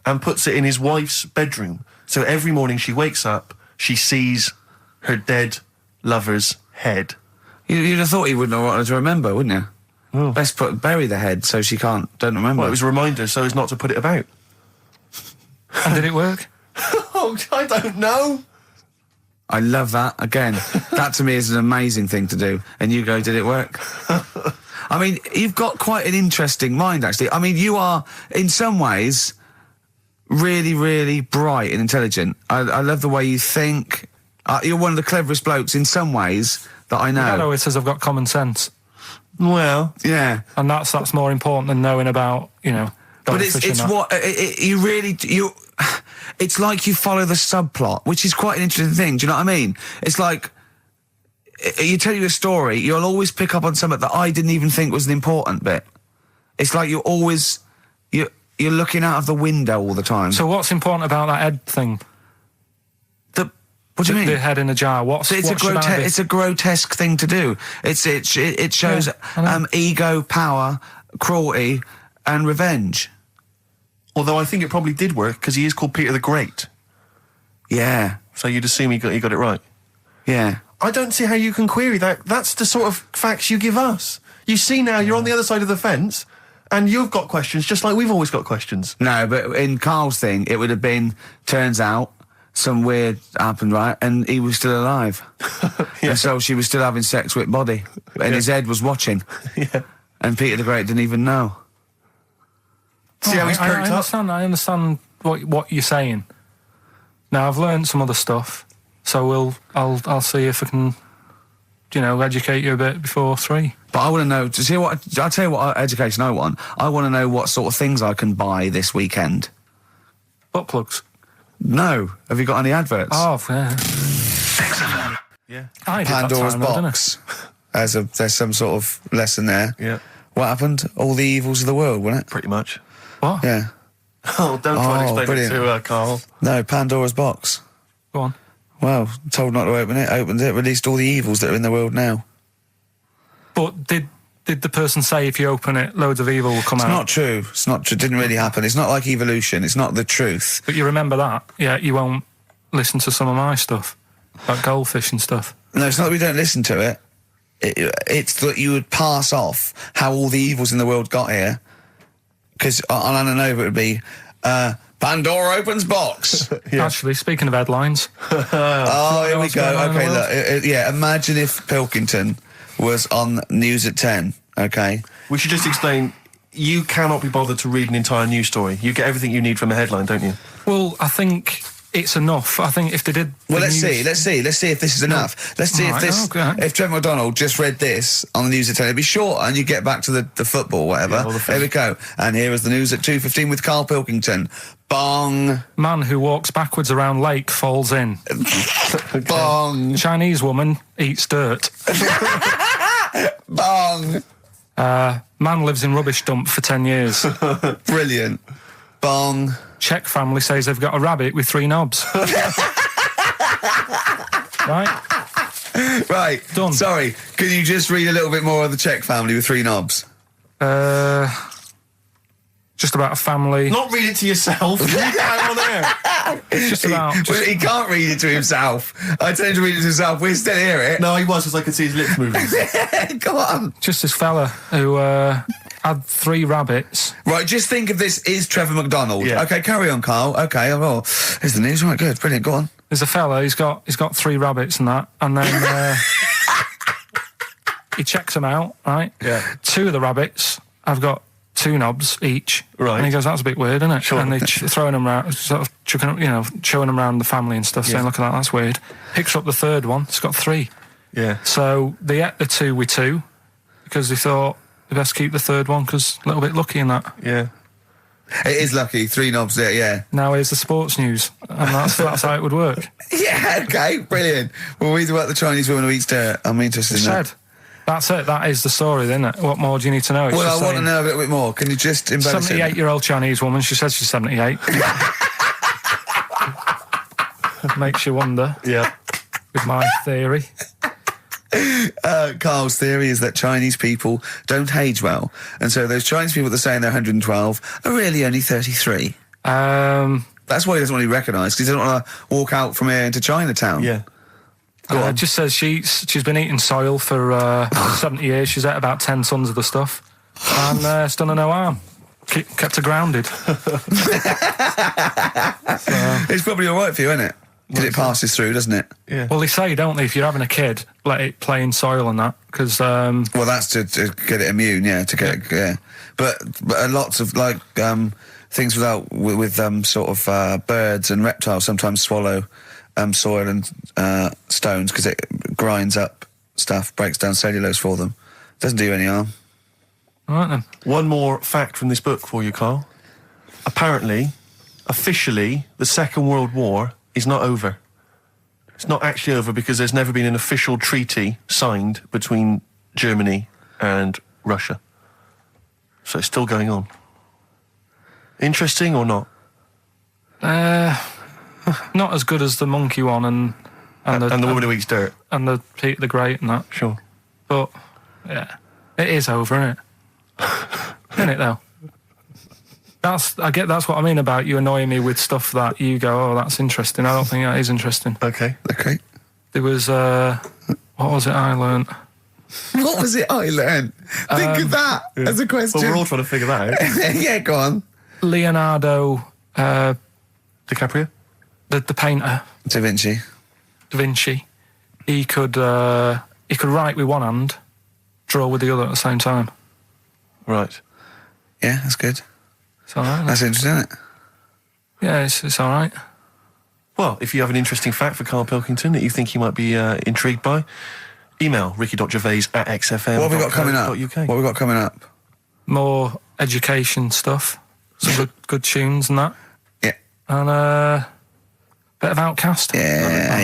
and puts it in his wife's bedroom. So every morning she wakes up, she sees her dead lover's head. You'd have thought he wouldn't have wanted to remember, wouldn't you? Oh. Best bury the head so she don't remember. Well, it was a reminder so as not to put it about. And did it work? Oh, I don't know. I love that. Again, that to me is an amazing thing to do. And you go, did it work? I mean, you've got quite an interesting mind, actually. I mean, you are, in some ways, really, really bright and intelligent. I love the way you think. You're one of the cleverest blokes in some ways that I know. Hello, it says I've got common sense. Well, Yeah. And that's more important than knowing about, But it's it's like you follow the subplot, which is quite an interesting thing. Do you know what I mean? It's like you tell you a story, you'll always pick up on something that I didn't even think was an important bit. It's like you're looking out of the window all the time. So what's important about that head thing? What do you mean? The head in a jar. It's a grotesque thing to do. It shows ego, power, cruelty, and revenge. although I think it probably did work because he is called Peter the Great. Yeah. So you'd assume he got it right. Yeah. I don't see how you can query that. That's the sort of facts you give us. You see now, you're on the other side of the fence, and you've got questions just like we've always got questions. No, but in Karl's thing, it would have been, turns out, some weird happened, right? And he was still alive. Yeah. And so she was still having sex with body. And his head was watching. Yeah. And Peter the Great didn't even know. See how he's perked up? I understand what you're saying. Now, I've learned some other stuff, so I'll see if I can, educate you a bit before 3. But I want to know, to see what, I'll tell you what education I want. I want to know what sort of things I can buy this weekend. Butt plugs. No. Have you got any adverts? Oh, yeah. XFM. Yeah. I did that Pandora's time, though, didn't I? box. There's some sort of lesson there. Yeah. What happened? All the evils of the world, wasn't it? Pretty much. What? Yeah. Oh, don't try and explain brilliant. it to Karl. No, Pandora's box. Go on. Well, told not to open it, opened it, released all the evils that are in the world now. But did the person say if you open it, loads of evil will come It's out? not true. It's not true. It didn't really happen. It's not like evolution. It's not the truth. But you remember that? Yeah, you won't listen to some of my stuff, like goldfish and stuff. No, it's not that we don't listen to it. It's that you would pass off how all the evils in the world got here. Because on Ananova it would be, Pandora opens box. Yeah. Actually, speaking of headlines, Oh, here we what's going go. on in the Okay, world? look. Yeah, imagine if Pilkington was on News at 10, okay? We should just explain, you cannot be bothered to read an entire news story. You get everything you need from a headline, don't you? well, I think it's enough. I think if they did... Well, the let's news- see if this is enough. Let's see Right, okay. if Trevor McDonald just read this on the News at 10, it'd be short and you get back to the football, whatever. Yeah, or the film. Here we go. And here is the news at 2:15 with Karl Pilkington. Bong. Man who walks backwards around lake falls in. Bong. Chinese woman eats dirt. Bong. Man lives in rubbish dump for 10 years. Brilliant. Bong. Czech family says they've got a rabbit with 3 knobs. Right? Right. Done. Sorry, can you just read a little bit more of the Czech family with 3 knobs? Just about a family. Not read it to yourself. Read it out on air. It's just about... Well, he can't read it to himself. I tell him to read it to himself. We still hear it. No, he was, because I could see his lips moving. Go on. Just this fella who had 3 rabbits. Right, just think of this is Trevor McDonald. Yeah. Okay, carry on, Karl. Okay, well, here's the news. Right, good, brilliant. Go on. There's a fella, he's got 3 rabbits and that, and then he checks them out, right? Yeah. 2 of the rabbits have got 2 knobs each. Right. And he goes, that's a bit weird, isn't it? Sure. And they're throwing them around, sort of chucking, showing them around the family and stuff, saying, Yeah. look at that, that's weird. Picks up the 3rd one, it's got 3. Yeah. So they ate the 2 with 2, because they thought they best keep the 3rd one, because a little bit lucky in that. Yeah. It is lucky. 3 knobs there, yeah. Now here's the sports news, and that's how it would work. Yeah, okay, brilliant. Well, read about the Chinese woman who eats dirt. I'm interested in that. Said. That's it. That is the story, isn't it? What more do you need to know? It's Well, just I want to saying, know a little bit more. Can you just embellish it? 78-year-old Chinese woman. She says she's 78. Makes you wonder. Yeah. With my theory. Karl's theory is that Chinese people don't age well. And so those Chinese people that are saying they're 112 are really only 33. That's why he doesn't want to be recognised, because he doesn't want to walk out from here into Chinatown. Yeah. on. Just says she's been eating soil for 70 years. She's ate about 10 tons of the stuff, and it's done her no harm. Kept her grounded. It's probably all right for you, isn't it? Because it passes through, doesn't it? Yeah. Well, they say, don't they, if you're having a kid, let it play in soil and that, because... Well, that's to get it immune, yeah, to get it, yeah. But lots of, like, things with sort of birds and reptiles sometimes swallow soil and stones because it grinds up stuff, breaks down cellulose for them. Doesn't do you any harm. All right, then. One more fact from this book for you, Carl. Apparently, officially, the Second World War is not over. It's not actually over because there's never been an official treaty signed between Germany and Russia. So it's still going on. Interesting or not? Not as good as the monkey one and the woman who eats dirt. and the Peter the Great and that. Sure. But yeah, it is over, isn't it? Isn't it though? That's what I mean about you annoying me with stuff that you go, oh, that's interesting. I don't think that is interesting. Okay. There was what was it I learnt? What was it I learned? Think of that as a question. Well, we're all trying to figure that out. Yeah, go on. Leonardo DiCaprio? the painter, Da Vinci. he could write with one hand, draw with the other at the same time. Right. Yeah, that's good. It's all right. That's interesting, isn't it? Yeah, it's all right. Well, if you have an interesting fact for Karl Pilkington that you think he might be intrigued by, email ricky.gervais@xfm.co.uk. What have we got coming up? What have we got coming up? More education stuff, some good tunes and that, Yeah. and a bit of Outcast. Yeah.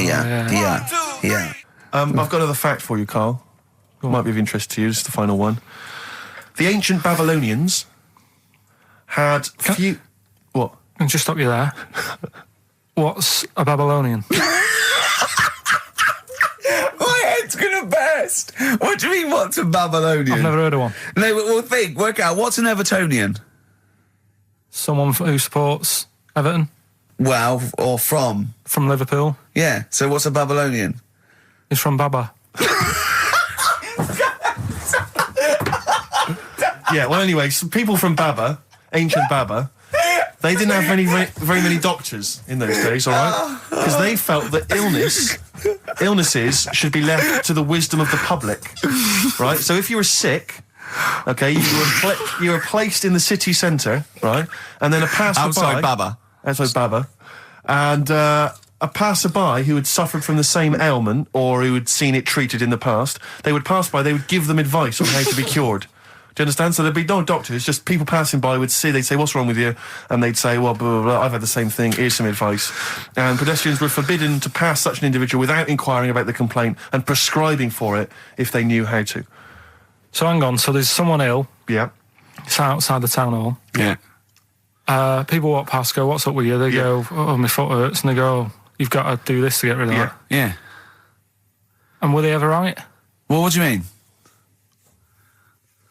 I've got another fact for you, Carl. Might be of interest to you. This is the final one. The ancient Babylonians had few... What? And just stop you there. What's a Babylonian? My head's gonna burst. What do you mean, what's a Babylonian? I've never heard of one. No, but we'll work out, what's an Evertonian? Someone who supports Everton Well, or from. from Liverpool. Yeah, so what's a Babylonian? Is from Baba. Yeah, well, anyway, some people from Baba, ancient Baba, they didn't have very many doctors in those days, all right? Because they felt that illnesses should be left to the wisdom of the public, right? So if you were sick, okay, you were placed in the city centre, right? And then a passerby... Outside Baba. Outside Baba. And a passerby who had suffered from the same ailment or who had seen it treated in the past, they would pass by, they would give them advice on how to be cured. Do you understand? So there'd be no doctors, just people passing by would see, they'd say, what's wrong with you? And they'd say, well, blah, blah, blah, I've had the same thing, here's some advice. And pedestrians were forbidden to pass such an individual without inquiring about the complaint and prescribing for it if they knew how to. So hang on, so there's someone ill. Yeah. It's outside the town hall. Yeah. People walk past, go, what's up with you? They go, oh, my foot hurts. And they go, oh, you've got to do this to get rid of that. Yeah. And were they ever right? Well, what do you mean?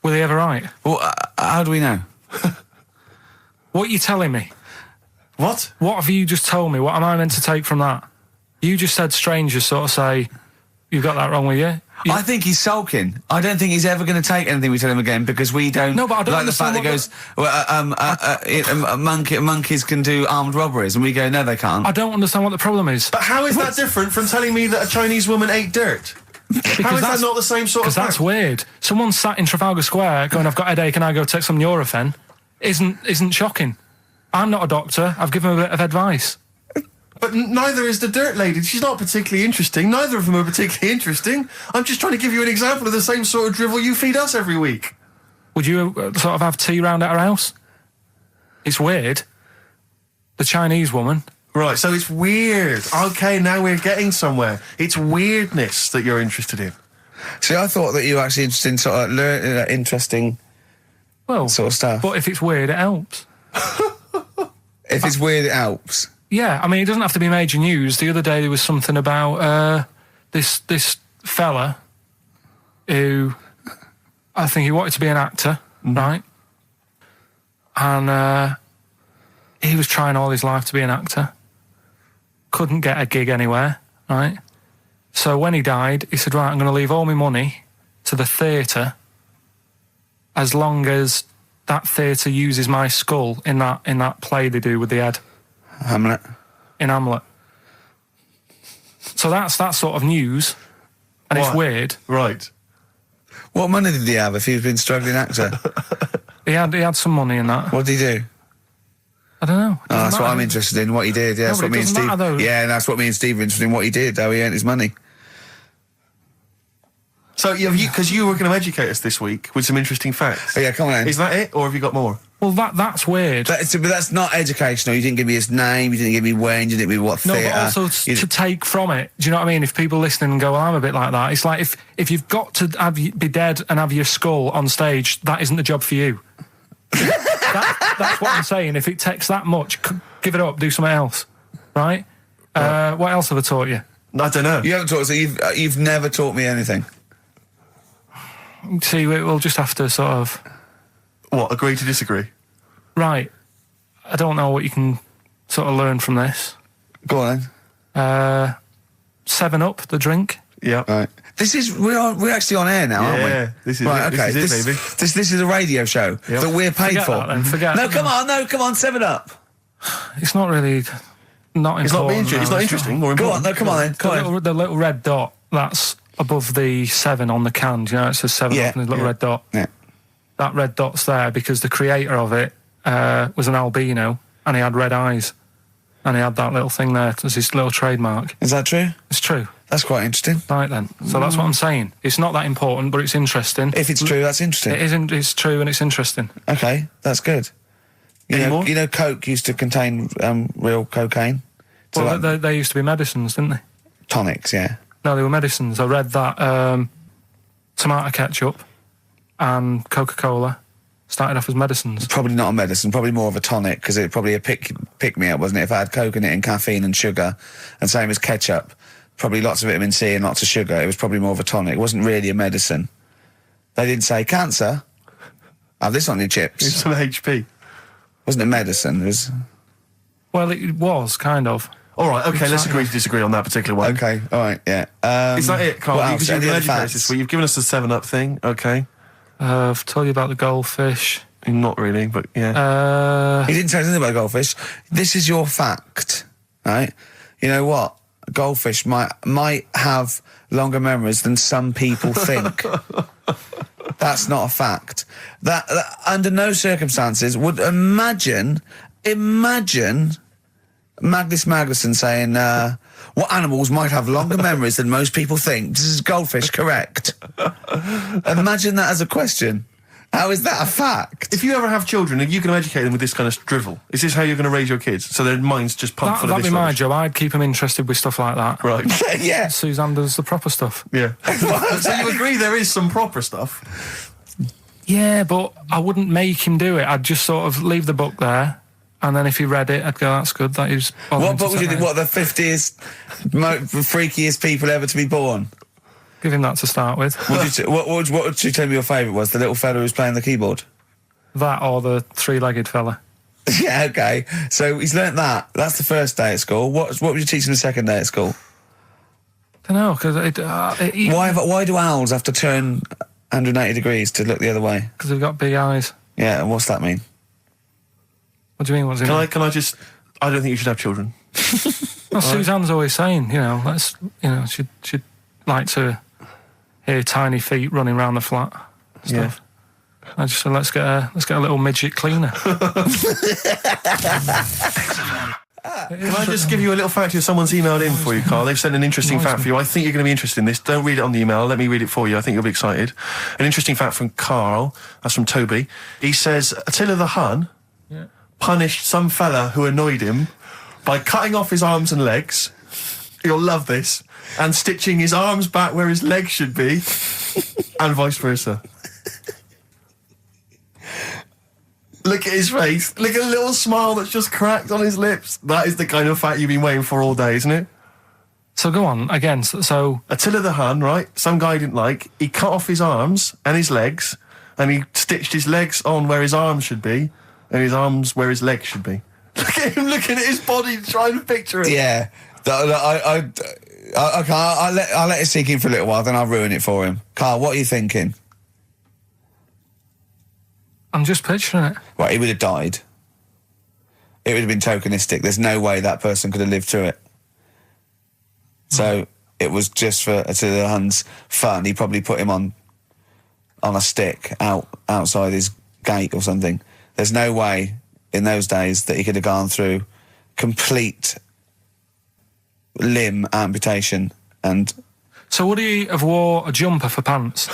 Were they ever right? Well, how do we know? What are you telling me? What? What have you just told me? What am I meant to take from that? You just said strangers sort of say, you've got that wrong with you. I think he's sulking. I don't think he's ever going to take anything we tell him again because we don't. No, but I don't like the fact that he goes, monkeys can do armed robberies, and we go, no, they can't. I don't understand what the problem is. But how is that different from telling me that a Chinese woman ate dirt? How is that not the same sort of Because that's fact? weird. Someone sat in Trafalgar Square going, I've got a headache and I go take some Nurofen, isn't shocking. I'm not a doctor. I've given him a bit of advice. But neither is the dirt lady. She's not particularly interesting. Neither of them are particularly interesting. I'm just trying to give you an example of the same sort of drivel you feed us every week. Would you sort of have tea round at her house? It's weird. The Chinese woman. Right, so it's weird. Okay, now we're getting somewhere. It's weirdness that you're interested in. See, I thought that you were actually interested in sort of interesting Well, sort of stuff. but if it's weird, it helps. If it's weird, it helps. Yeah, I mean, it doesn't have to be major news. The other day there was something about this fella who I think he wanted to be an actor, right? And he was trying all his life to be an actor. Couldn't get a gig anywhere, right? So when he died, he said, right, I'm going to leave all my money to the theatre as long as that theatre uses my skull in that play they do with the head. Hamlet. In Hamlet. So that's that sort of news, and it's What? weird. Right. What money did he have if he's been struggling actor? He had some money in that. What did he do? I don't know. Oh, that's what I'm interested in, what he did. Yeah, No, that's but what it me and doesn't Steve... matter, though. Yeah, that's what me and Steve are interested in, what he did, how he earned his money. So, because you were going to educate us this week with some interesting facts. Oh, yeah, come on then. Is that it, or have you got more? Well, that's weird. But that's not educational. You didn't give me his name, you didn't give me when, you didn't give me what No, theatre. but also to take from it. Do you know what I mean? If people listening and go, well, I'm a bit like that. It's like if you've got to be dead and have your skull on stage, that isn't the job for you. That's what I'm saying. If it takes that much, give it up, do something else. Right? What else have I taught you? I don't know. You haven't taught, so you've never taught me anything. See, we'll just have to sort of... What, agree to disagree? Right. I don't know what you can sort of learn from this. Go on then. 7-Up, the drink. Yeah. Right. We're actually on air now, aren't we? Yeah, this is right, it. okay. This is it, baby. This is a radio show Yep. that we're paid Forget for. that then, forget No, it. come on, 7 Up. It's not really... Not It's not, important. it's no, not interesting or Go on, important. no, come on then. Come on. The little red dot, that's above the 7 on the can. Do you know, it says 7 Yeah, up and there's a little red dot. Yeah. That red dot's there because the creator of it was an albino and he had red eyes. And he had that little thing there as his little trademark. Is that true? It's true. That's quite interesting. Right then. So that's what I'm saying. It's not that important, but it's interesting. If it's true, that's interesting. It isn't. It's true and it's interesting. Okay, that's good. Any more? You know, Coke used to contain real cocaine. So Well, like, they used to be medicines, didn't they? tonics, yeah. No, they were medicines. I read that tomato ketchup and Coca-Cola started off as medicines. Probably not a medicine, probably more of a tonic, because it probably a pick me up, wasn't it? If I had Coke in it and caffeine and sugar, and same as ketchup, probably lots of vitamin C and lots of sugar. It was probably more of a tonic. It wasn't really a medicine. They didn't say cancer. Have this on your It's chips. some HP. Wasn't a medicine. It was Well, it was kind of. All right, okay, let's Exactly. agree to disagree on that particular one. okay. All right, yeah. Is that it, Carl? What Because else? you've Any been other educated this facts? week. You've given us the 7-Up thing, okay. I've told you about the goldfish. Not really, but yeah. He didn't tell us anything about goldfish. This is your fact, right? You know what? Goldfish might have longer memories than some people think. That's not a fact. That under no circumstances would imagine Magnus Magnuson saying, what animals might have longer memories than most people think? This is goldfish, correct? Imagine that as a question. How is that a fact? If you ever have children, are you going to educate them with this kind of drivel? Is this how you're going to raise your kids? So their minds just pumped full of That'd this be my rubbish? job. I'd keep them interested with stuff like that. Right. Yeah. Suzanne does the proper stuff. Yeah. So you agree there is some proper stuff? Yeah, but I wouldn't make him do it. I'd just sort of leave the book there, and then if he read it, I'd go, that's good. That is. What book would you think? What, the 50th freakiest people ever to be born? Give him that to start with. What would you tell me your favourite was? The little fella who's playing the keyboard? That or the three-legged fella. Yeah, okay. So he's learnt that. That's the first day at school. What would you teach him the second day at school? Don't know, because Why do owls have to turn 180 degrees to look the other way? Because they've got big eyes. Yeah, and what's that mean? What do you mean? What's it mean? Can I just... I don't think you should have children. Well, Suzanne's always saying, she'd like to hear tiny feet running around the flat. Stuff. I just said, let's get a little midget cleaner. Can I just give you a little fact here? Someone's emailed in for you, Carl. They've sent an interesting fact for you. I think you're going to be interested in this. Don't read it on the email. Let me read it for you. I think you'll be excited. An interesting fact from Carl. That's from Toby. He says, Attila the Hun punished some fella who annoyed him by cutting off his arms and legs. You'll love this. And stitching his arms back where his legs should be. And vice versa. Look at his face. Look at the little smile that's just cracked on his lips. That is the kind of fact you've been waiting for all day, isn't it? So go on, again, so... Attila the Hun, right? Some guy didn't like. He cut off his arms and his legs, and he stitched his legs on where his arms should be, and his arms where his legs should be. Look at him looking at his body, trying to picture it. Yeah. Okay, I'll let it sink in for a little while, then I'll ruin it for him. Carl, what are you thinking? I'm just picturing it. Right, he would have died. It would have been tokenistic. There's no way that person could have lived through it. So it was just to the Huns' fun. He probably put him on a stick outside his gate or something. There's no way in those days that he could have gone through complete limb amputation and... So would he have wore a jumper for pants?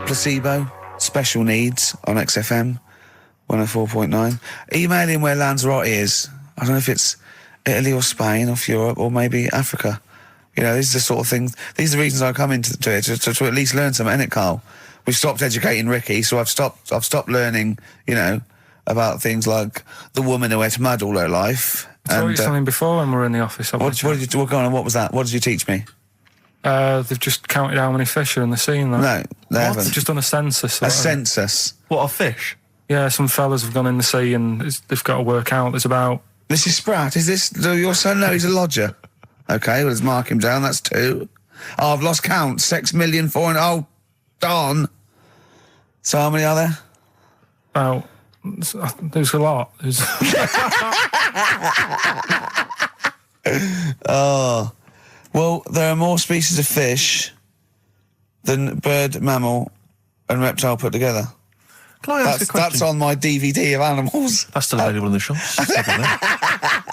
Placebo, Special Needs on XFM 104.9. Email in where Lanzarote is. I don't know if it's Italy or Spain or Europe or maybe Africa. You know, these are the sort of things, these are the reasons I come into it, to at least learn something, innit, Carl? We've stopped educating Ricky, so I've stopped learning, you know, about things like the woman who ate mud all her life. I told you something before when we were in the office. What was that? What did you teach me? They've just counted how many fish are in the sea. No, they haven't. They've just done a census. A census? What, of fish? Yeah, some fellas have gone in the sea and they've got to work out. There's about... This is Spratt. Is this your son? No, he's a lodger. Okay, well, let's mark him down. That's 2. Oh, I've lost count. 6 million, 4... Oh, darn. So how many are there? About... There's a lot. Oh. Well, there are more species of fish than bird, mammal and reptile put together. Can I ask a question? That's on my DVD of animals. That's still available in the shops.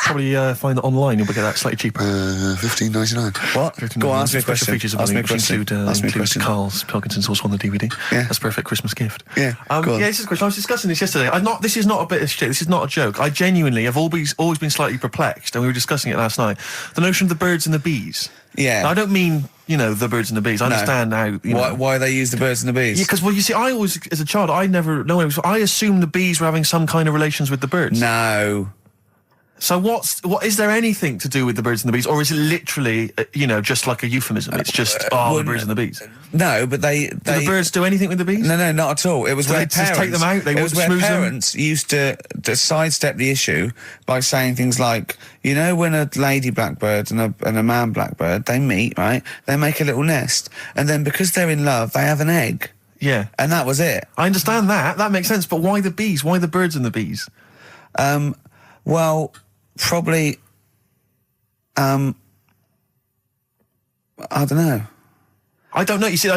Probably find it online. You'll get that slightly cheaper. $15.99. What? Go on, ask me a question. Features Ask me a which question. include Karl Pilkington's also on the DVD. Yeah. That's a perfect Christmas gift. Yeah, go on. Yeah, this is a question. I was discussing this yesterday. This is not a bit of shit. This is not a joke. I genuinely have always been slightly perplexed, and we were discussing it last night. The notion of the birds and the bees. Yeah. Now, I don't mean, you know, the birds and the bees. I understand how, you know. Why they use the birds and the bees? Yeah, because, well, you see, I always, as a child, I never know. I assumed the bees were having some kind of relations with the birds. No. So what is there anything to do with the birds and the bees, or is it literally, you know, just like a euphemism? It's just the birds and the bees. No, but they Do the birds do anything with the bees? No, not at all. It was where they just take them out? They it was where smooth them? parents used to sidestep the issue by saying things like, you know, when a lady blackbird and a man blackbird, they meet, right? They make a little nest, and then because they're in love, they have an egg. Yeah. And that was it. I understand that. That makes sense. But why the bees? Why the birds and the bees? Well, probably, I don't know. I don't know. You see,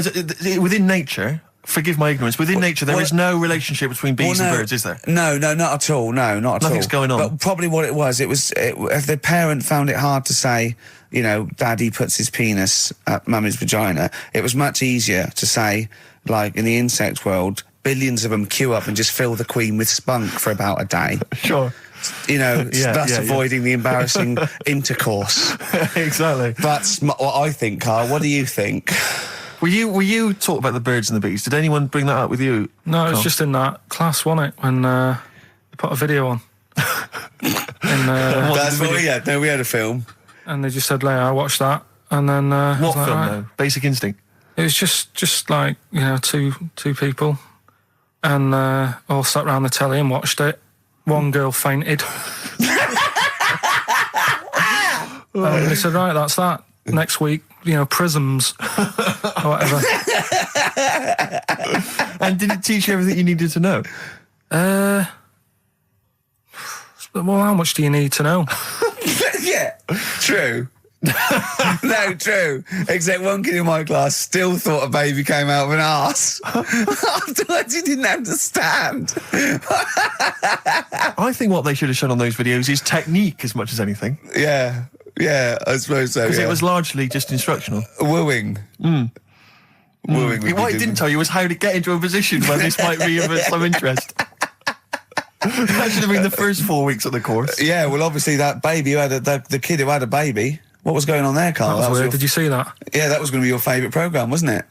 within nature, forgive my ignorance, within nature there is no relationship between bees and birds, is there? No, not at all. No, not at all. Nothing's going on. But probably what it was, the parent found it hard to say, you know, daddy puts his penis at mummy's vagina. It was much easier to say, like, in the insect world, billions of them queue up and just fill the queen with spunk for about a day. Sure. You know, thus avoiding the embarrassing intercourse. Exactly. That's what I think, Carl. What do you think? Were you talking about the birds and the bees? Did anyone bring that up with you? No, it was just in that class, wasn't it, when they put a video on. That's what we had. No, we had a film. And they just said, I watched that. And then... what film, though? Basic Instinct? It was just like, you know, two people. And all sat round the telly and watched it. One girl fainted. And they said, right, that's that. Next week, you know, prisms or whatever. And did it teach you everything you needed to know? Well, how much do you need to know? Yeah, true. No, true. Except one kid in my class still thought a baby came out of an arse. Afterwards, he didn't understand. I think what they should have shown on those videos is technique as much as anything. Yeah, I suppose so. Because it was largely just instructional. Wooing. Wooing. What it didn't tell you was how to get into a position where this might be of some interest. That should have been the first 4 weeks of the course. Yeah, well, obviously that baby who had the kid who had a baby. What was going on there, Carl? That was weird. Did you see that? Yeah, that was going to be your favourite programme, wasn't it?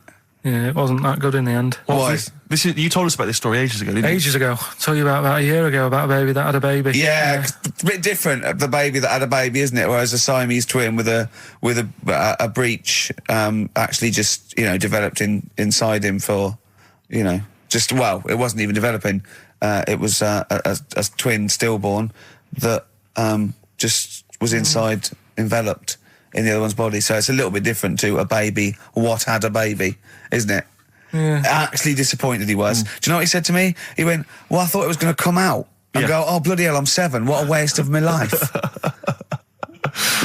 Yeah, it wasn't that good in the end. Why? You told us about this story ages ago, didn't you? Ages ago. I told you about a year ago about a baby that had a baby. Yeah, it's a bit different, the baby that had a baby, isn't it? Whereas a Siamese twin with a breech actually just, you know, developed inside him for, you know, it wasn't even developing. It was a twin stillborn that just was inside, enveloped in the other one's body. So it's a little bit different to a baby. What had a baby, isn't it? Yeah. Actually disappointed he was. Do you know what he said to me? He went, well, I thought it was going to come out. And go, oh, bloody hell, I'm 7. What a waste of my life.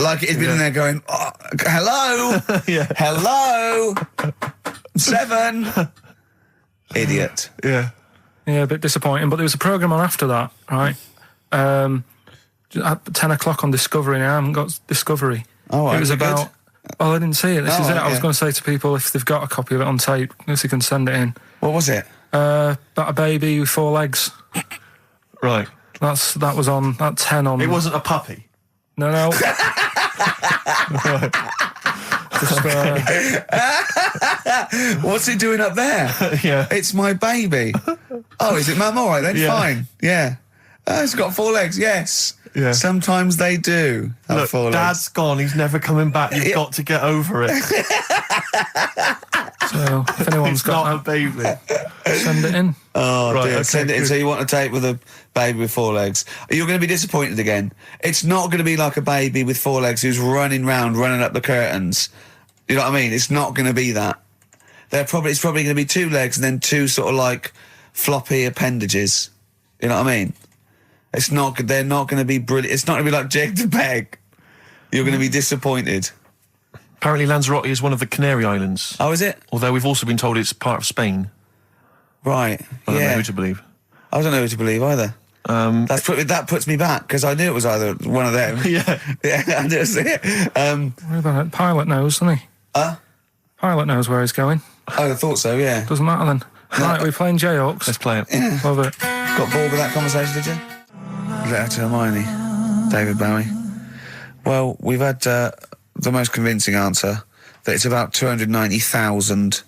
Like he'd been in there going, oh, hello? Hello? I'm 7. Idiot. Yeah. Yeah, a bit disappointing. But there was a programme on after that, right? At 10 o'clock on Discovery, and I haven't got Discovery. Oh, right, it was about... good? Oh, I didn't see it. This is it. I was okay. going to say to people, if they've got a copy of it on tape, if they can send it in. What was it? About a baby with 4 legs. Right. That was on at 10 on... It wasn't a puppy. No. Just, What's it doing up there? Yeah. It's my baby. Oh, is it, Mum? All right then, Yeah. fine. Yeah. It's got 4 legs, yes. Yeah. Sometimes they do have Look, 4 legs. Dad's gone. He's never coming back. You've got to get over it. so, if anyone's It's got not a that, baby. send it in. Oh, Right, dear. okay, Send it in. good. So you want a tape with a baby with 4 legs. You're going to be disappointed again. It's not going to be like a baby with 4 legs who's running up the curtains. You know what I mean? It's not going to be that. It's probably going to be 2 legs and then 2 sort of like floppy appendages. You know what I mean? They're not going to be brilliant. It's not going to be like Jake the Peg. You're going to be disappointed. Apparently Lanzarote is one of the Canary Islands. Oh, is it? Although we've also been told it's part of Spain. Right. I don't know yeah. who to believe. I don't know who to believe either. That puts me back because I knew it was either one of them. Yeah. Yeah, I didn't see it. What about it? Pilot knows, doesn't he? Pilot knows where he's going. I thought so, yeah. Doesn't matter then. Right, we're playing Jayhawks. Let's play it. Love it. Got bored with that conversation, did you? Letter to Hermione, David Bowie. Well, we've had the most convincing answer that it's about 290,000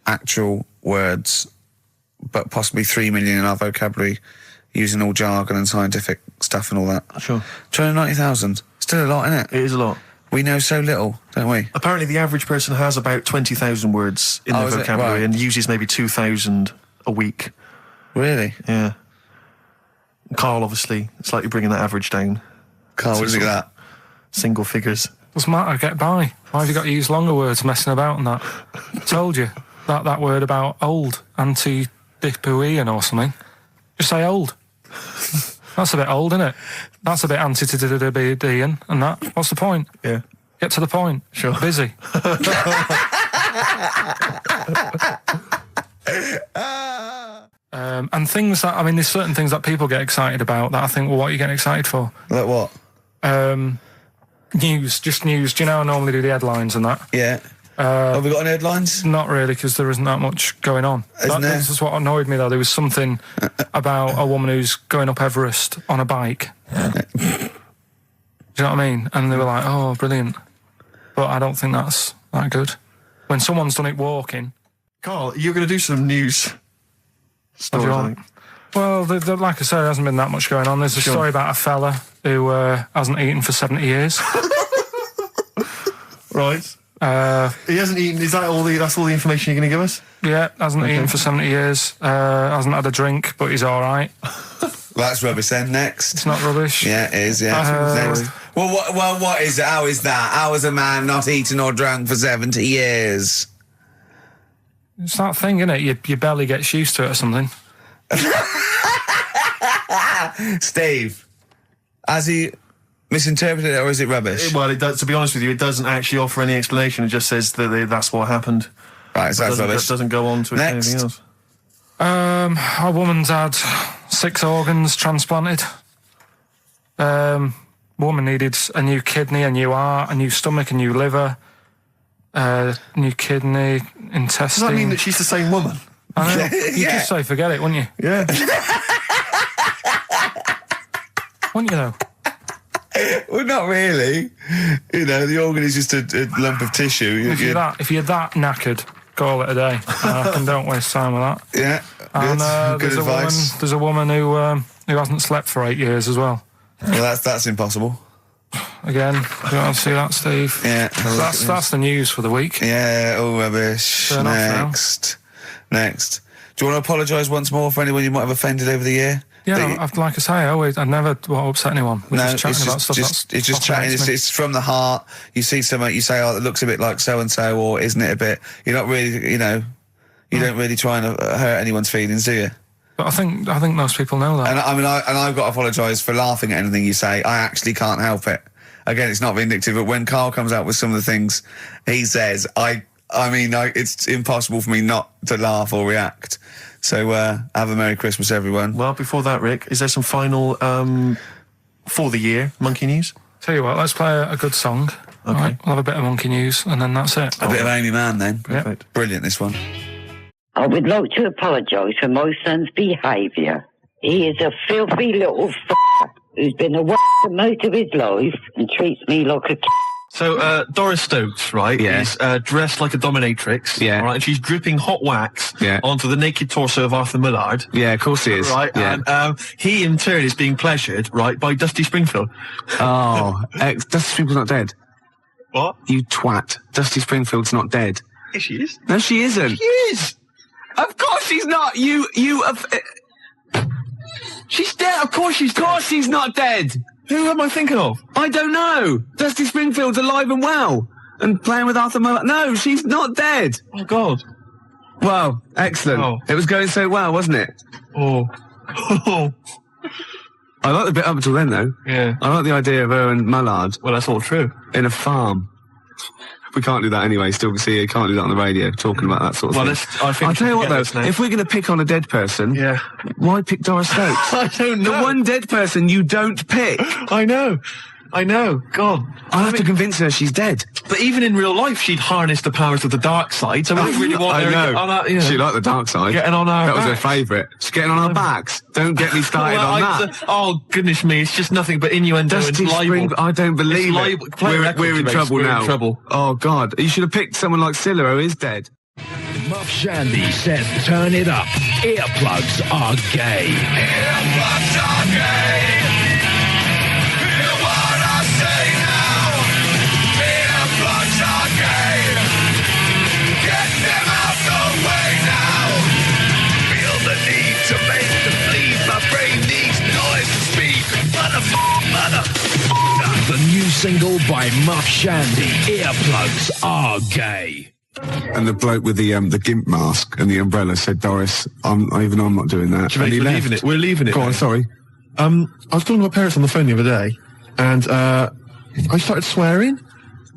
actual words, but possibly 3 million in our vocabulary, using all jargon and scientific stuff and all that. Sure. 290,000. Still a lot, isn't it? It is a lot. We know so little, don't we? Apparently the average person has about 20,000 words in their is it? vocabulary Right. and uses maybe 2,000 a week. Really? Yeah. Karl, obviously, slightly bringing that average down. Carl, what do you think of that? Single figures. Doesn't matter, get by. Why have you got to use longer words messing about and that? Told you. That word about old, anti-dipuian or something. Just say old. That's a bit old, isn't it? That's a bit anti-dipuian and that. What's the point? Yeah. Get to the point. Sure. Busy. And things that, I mean, there's certain things that people get excited about that I think, well, what are you getting excited for? Like what? News, just news. Do you know I normally do the headlines and that? Yeah. Have we got any headlines? Not really, because there isn't that much going on. Isn't there? This is what annoyed me, though. There was something about a woman who's going up Everest on a bike. Do you know what I mean? And they were like, oh, brilliant. But I don't think that's that good. When someone's done it walking... Karl, you're going to do some news stories, I think. Well, like I said, there hasn't been that much going on. There's a story about a fella who hasn't eaten for 70 years. Right. He hasn't eaten. Is that all that's all the information you're going to give us? Yeah, hasn't eaten for 70 years. Hasn't had a drink, but he's all right. That's rubbish then. Next. It's not rubbish. Yeah, it is, yeah. Next. Well, what is it? How is that? How is a man not eaten or drunk for 70 years? It's that thing, isn't it? Your belly gets used to it or something. Steve, has he misinterpreted it or is it rubbish? Well, it does, to be honest with you, it doesn't actually offer any explanation. It just says that that's what happened. Right, so that's rubbish. It doesn't go on to Next. anything else. A woman's had 6 organs transplanted. Woman needed a new kidney, a new heart, a new stomach, a new liver, new kidney, intestine. Does that mean that she's the same woman? I know. You'd Yeah. just say forget it, wouldn't you? Yeah. Wouldn't you, though? Well, not really. You know, the organ is just a lump of tissue. If you're that knackered, call it a day. And don't waste time with that. Yeah, And good advice. There's a woman who hasn't slept for 8 years as well. Well, that's impossible. Again, you want to see that, Steve? Yeah. That's the news for the week. Yeah, all rubbish. Turn off now. Next. Do you want to apologise once more for anyone you might have offended over the year? Yeah, like I say, I never upset anyone. We're just chatting about stuff. It's just chatting. It's from the heart. You see something, you say, "Oh, it looks a bit like so and so," or "Isn't it a bit?" You're not really, you know, you don't really try and hurt anyone's feelings, do you? But I think most people know that. And I've got to apologise for laughing at anything you say. I actually can't help it. Again, it's not vindictive, but when Karl comes out with some of the things he says, it's impossible for me not to laugh or react. So, have a Merry Christmas, everyone. Well, before that, Rick, is there some final, for the year, Monkey News? Tell you what, let's play a good song. Okay. Right, we'll have a bit of Monkey News, and then that's it. A bit of Amy Mann, then. Perfect. Brilliant, this one. I would like to apologise for my son's behaviour. He is a filthy little who's been a most of his life and treats me like a So, Doris Stokes, right, is dressed like a dominatrix, right, and she's dripping hot wax onto the naked torso of Arthur Millard. Yeah, of course he is. Right, yeah. and he in turn is being pleasured, right, by Dusty Springfield. Oh, Dusty Springfield's not dead. What? You twat. Dusty Springfield's not dead. Yes, she is. No, she isn't. She is! Of course she's not. She's dead. Of course she's dead. Of course she's not dead. Who am I thinking of? I don't know. Dusty Springfield's alive and well and playing with Arthur Millard. No, she's not dead. Oh, God. Well, excellent. Oh. It was going so well, wasn't it? Oh. I like the bit up until then, though. Yeah. I like the idea of her and Millard Well, that's all true. in a farm. We can't do that anyway. Still, see, you can't do that on the radio, talking about that sort of thing. I think I'll tell you what, forget this though, now. if we're going to pick on a dead person, why pick Doris Stokes? I don't know. The one dead person you don't pick. I know. God. I'll have to convince her she's dead. But even in real life, she'd harness the powers of the dark side, so we don't really want I her know. on our, you know, She liked the dark side. getting on our That was her backs. favourite. She's getting on our backs. Don't get me started Well, on that. Oh, goodness me, it's just nothing but innuendo and Dusty libel. Spring, I don't believe It's it. libel. Play records, We're in mate. trouble We're now. in trouble. Oh, God. You should have picked someone like Scylla, who is dead. Muff Shandy says turn it up. Earplugs are gay. Earplugs are gay. Hear what I say now. Earplugs are gay. Get them out the way now. Feel the need to make the bleed. My brain needs noise to speak. Mother. The new single by Muff Shandy. Earplugs are gay. And the bloke with the gimp mask and the umbrella said, "Doris, I'm not doing that." Gervais, And he we're left. leaving it. We're leaving it. Go on, mate. sorry. I was talking to my parents on the phone the other day, and I started swearing,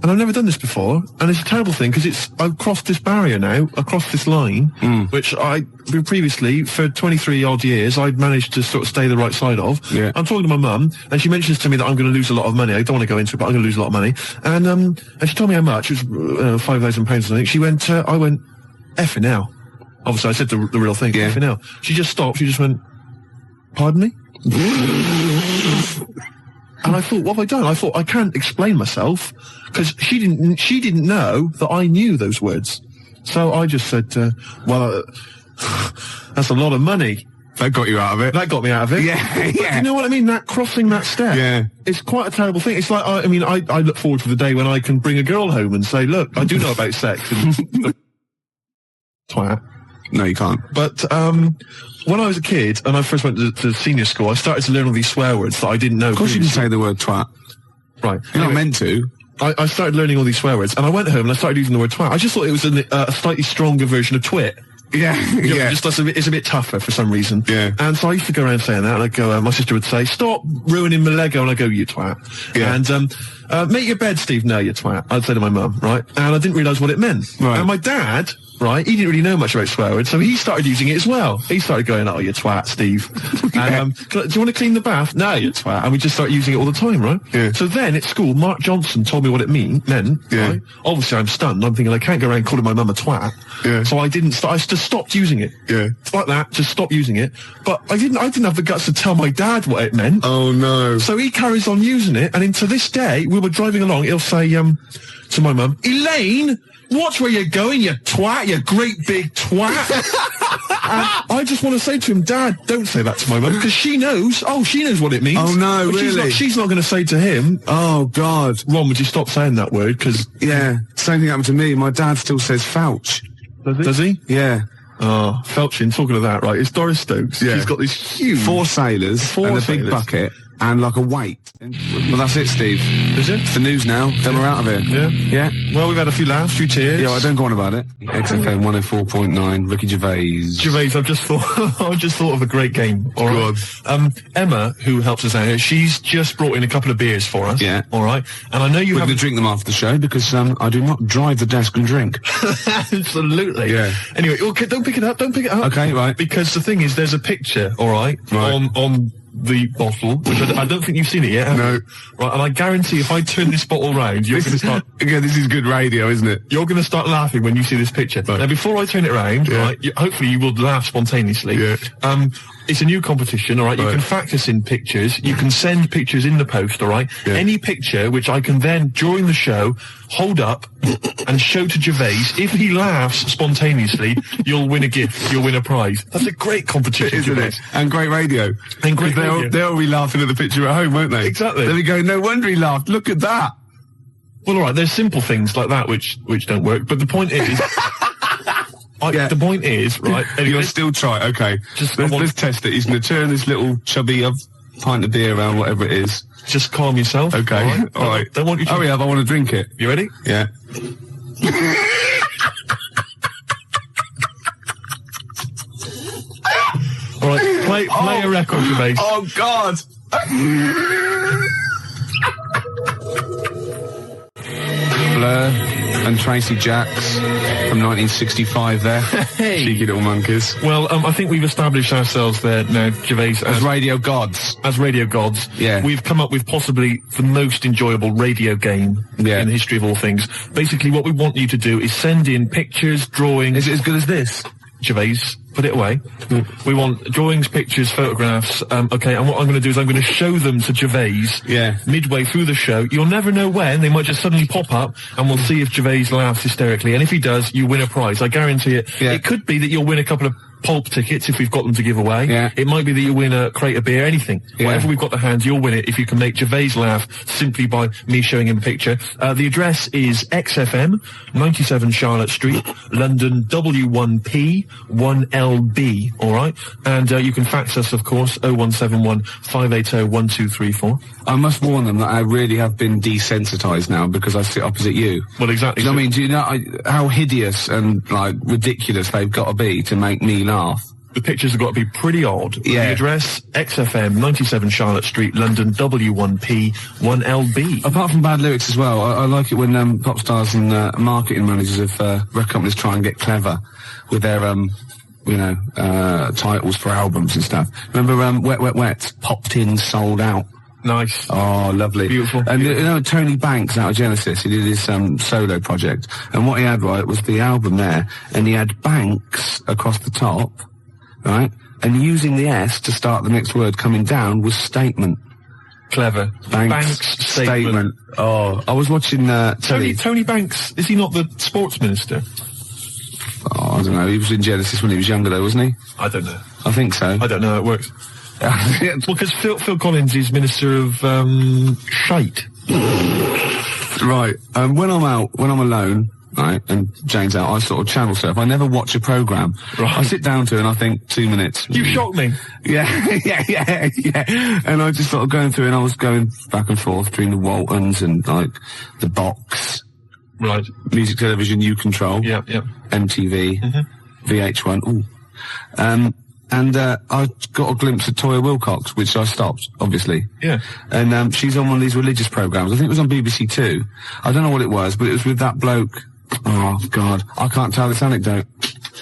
and I've never done this before, and it's a terrible thing because I've crossed this barrier now, across this line, which I previously for 23 odd years I'd managed to sort of stay the right side of. Yeah. I'm talking to my mum, and she mentions to me that I'm going to lose a lot of money. I don't want to go into it, but I'm going to lose a lot of money, and she told me how much. It was £5,000 or something. She went, I went, effing hell. Obviously, I said the real thing. Yeah. Effing hell. She just stopped. She just went, pardon me? And I thought, what have I done? I thought, I can't explain myself, because she didn't know that I knew those words. So I just said, that's a lot of money. That got you out of it. That got me out of it. Yeah, But yeah. you know what I mean? That crossing that step. Yeah. It's quite a terrible thing. It's like, I look forward to the day when I can bring a girl home and say, look, I do know about sex. And twat. No, you can't. But when I was a kid and I first went to senior school, I started to learn all these swear words that I didn't know. Of course, you can say the word twat. Right. You're not Anyway, meant to. I started learning all these swear words, and I went home and I started using the word twat. I just thought it was a slightly stronger version of twit. Yeah, yeah. It's a bit tougher for some reason. Yeah. And so I used to go around saying that, and I'd go, my sister would say, stop ruining my Lego, and I'd go, you twat. Yeah. And, make your bed, Steve. No, you twat. I'd say to my mum, right? And I didn't realise what it meant. Right. And my dad, right, he didn't really know much about swear words, so he started using it as well. He started going, oh, you twat, Steve. And, do you want to clean the bath? No, you twat. And we just started using it all the time, right? Yeah. So then at school, Mark Johnson told me what it meant. Yeah. Right? Obviously, I'm stunned. I'm thinking I can't go around calling my mum a twat. Yeah. So I just stopped using it. Yeah. Like that, just stopped using it. But I didn't have the guts to tell my dad what it meant. Oh, no. So he carries on using it, and to this day, we were driving along, he'll say, to my mum, Elaine, watch where you're going, you twat, you great big twat. And I just want to say to him, Dad, don't say that to my mum, because she knows what it means. Oh, no, But really? She's not going to say to him, Oh, God. Ron, would you stop saying that word, because... Yeah. Same thing happened to me. My dad still says fouch. Does he? Yeah. Oh, Felchin, talking of that, right, it's Doris Stokes. Yeah. She's got this huge... 4 sailors and a big sailors. bucket and like a weight. Well, that's it, Steve. Is it? It's the news now. Then we're out of here. Yeah. Yeah. Well, we've had a few laughs, a few tears. Yeah, well, don't go on about it. XFM 104.9, Ricky Gervais. Gervais, I've just thought of a great game. All right. Emma, who helps us out here, she's just brought in a couple of beers for us. Yeah. All right. And I know you We're have going to drink them after the show because I do not drive the desk and drink. Absolutely. Yeah. Anyway, okay, don't pick it up. Don't pick it up. Okay, right. Because the thing is, there's a picture, all right, Right. on the bottle, which I don't think you've seen it yet. have No. you? Right, and I guarantee if I turn this bottle round, you're going to start. Again, this is good radio, isn't it? You're going to start laughing when you see this picture. Right. Now, before I turn it around, Yeah. right, hopefully you will laugh spontaneously. Yeah. It's a new competition, all right? You Right. can fact us in pictures. You can send pictures in the post, all right? Yeah. Any picture which I can then, during the show, hold up and show to Gervais. If he laughs spontaneously, you'll win a gift. You'll win a prize. That's a great competition, Isn't Gervais. it? And great radio. And great radio. They'll be laughing at the picture at home, won't they? Exactly. They'll be going, no wonder he laughed. Look at that. Well, all right, there's simple things like that which don't work, but the point is... Yeah. The point is, right... Anyway, You'll still try. Okay. Just- Let's test it. He's going to turn this little chubby pint of beer around, whatever it is. just calm yourself. Okay. All right. Don't want you to... Hurry up. I want to drink it. You ready? Yeah. All right, play a record, Gervais. Oh, God. Blur and Tracy Jacks from 1965 there. Hey. Cheeky little monkeys. Well, I think we've established ourselves there now, Gervais, As radio gods. as radio gods. Yeah. We've come up with possibly the most enjoyable radio game Yeah. in the history of all things. Basically, what we want you to do is send in pictures, drawings... Is it as good as this? Gervais, put it away. We want drawings, pictures, photographs. Okay, and what I'm going to do is I'm going to show them to Gervais. Yeah. Midway through the show. You'll never know when. They might just suddenly pop up, and we'll see if Gervais laughs hysterically. And if he does, you win a prize. I guarantee it. Yeah. It could be that you'll win a couple of pulp tickets if we've got them to give away. Yeah. It might be that you win a crate of beer, anything. Yeah. Whatever we've got to hand, you'll win it if you can make Gervais laugh simply by me showing him a picture. The address is XFM, 97 Charlotte Street, London W1P 1LB, alright? And you can fax us, of course, 0171 580 1234. I must warn them that I really have been desensitised now because I sit opposite you. Well, exactly. Do you know what I mean? Do you know how hideous and, like, ridiculous they've got to be to make me laugh? The pictures have got to be pretty odd. Yeah. The address, XFM, 97 Charlotte Street, London W1P 1LB. Apart from bad lyrics as well, I like it when pop stars and marketing managers of record companies try and get clever with their, titles for albums and stuff. Remember Wet, Wet, Wet? Popped in, sold out. Nice. Oh, lovely. Beautiful. And you know, Tony Banks out of Genesis, he did his solo project. And what he had, right, was the album there, and he had Banks across the top, right? And using the S to start the next word coming down was statement. Clever. Banks statement. Oh, I was watching Tony Banks, is he not the sports minister? Oh, I don't know. He was in Genesis when he was younger, though, wasn't he? I don't know. I think so. I don't know how it works. Well, because Phil Collins is Minister of Shite. Right. When I'm alone, right, and Jane's out, I sort of channel surf. I never watch a programme. Right. I sit down to it and I think 2 minutes. You shocked me. Yeah, yeah. And I just sort of going through and I was going back and forth between the Waltons and, like, the Box. Right. Music Television, U Control. Yeah. MTV. VH1. Ooh. And I got a glimpse of Toya Wilcox, which I stopped, obviously. Yeah. And she's on one of these religious programmes. I think it was on BBC Two. I don't know what it was, but it was with that bloke. Oh, God. I can't tell this anecdote.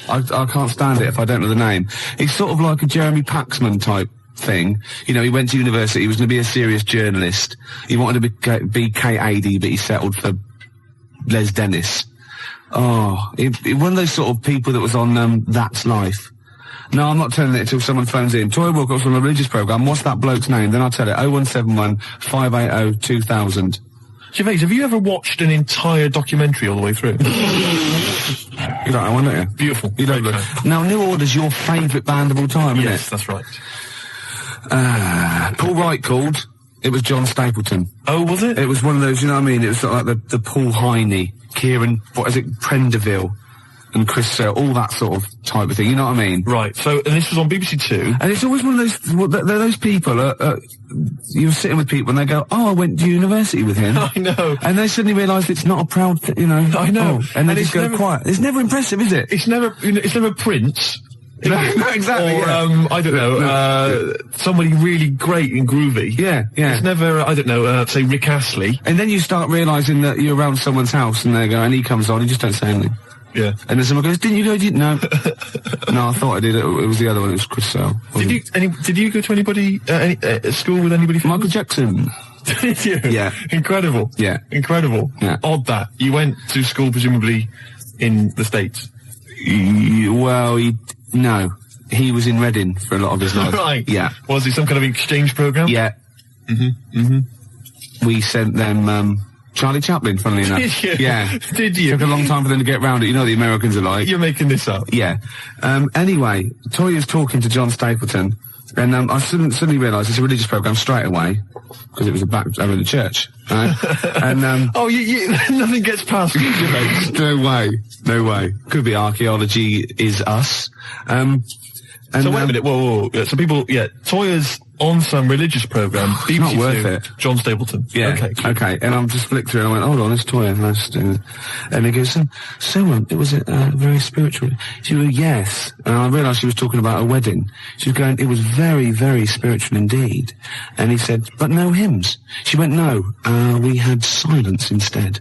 I can't stand it if I don't know the name. It's sort of like a Jeremy Paxman type thing. You know, he went to university, he was going to be a serious journalist. He wanted to be K.A.D., but he settled for Les Dennis. Oh, one of those sort of people that was on That's Life. No, I'm not telling it until someone phones in. Toya Wilcox on a religious programme. What's that bloke's name? Then I'll tell it. 0171 580 2000. Gervais, have you ever watched an entire documentary all the way through? You don't know one, don't you? Beautiful. You don't look. Now, New Order's your favourite band of all time, isn't Yes, that's right. it? Paul Wright called. It was John Stapleton. Oh, was it? It was one of those, you know what I mean? It was sort of like the Paul Heine, Kieran, what is it, Prenderville. and Chris Sale, all that sort of type of thing, you know what I mean? Right, so, and this was on BBC Two. And it's always one of those, they're those people, you're sitting with people and they go, oh, I went to university with him. I know. And they suddenly realise it's not a proud thing, you know. I know. Oh, and they just go quiet. It's never impressive, is it? It's never Prince. No, exactly. Or, I don't know, somebody really great and groovy. Yeah. It's never, I don't know, say Rick Astley. And then you start realising that you're around someone's house and they go, and he comes on, you just don't say anything. Yeah. And then someone goes, didn't you go? No. No, I thought I did. It was the other one. It was Chris Sale. Did you go to anybody, school with anybody famous? Michael Jackson. Did you? Yeah. Incredible. Yeah. Incredible. Yeah. Odd that. You went to school presumably in the States. No. He was in Reading for a lot of his life. Right. Yeah. Was it some kind of exchange program? Yeah. We sent them, Charlie Chaplin, funnily enough. Did you? Yeah. Did you? Took a long time for them to get round it. You know what the Americans are like. You're making this up. Yeah. Anyway, Toya's talking to John Stapleton, and I suddenly realised it's a religious programme straight away, because it was over in the church. Right? And oh, you nothing gets past you, mate. No way. Could be archaeology is us. So wait a minute, whoa. So people, Toya's on some religious programme. It's not worth it. John Stapleton. Yeah. Okay. And I'm just flicked through and I went, hold on, it's Toya. And he goes, it was very spiritual. She went, yes. And I realised she was talking about a wedding. She was going, it was very, very spiritual indeed. And he said, but no hymns. She went, no, we had silence instead.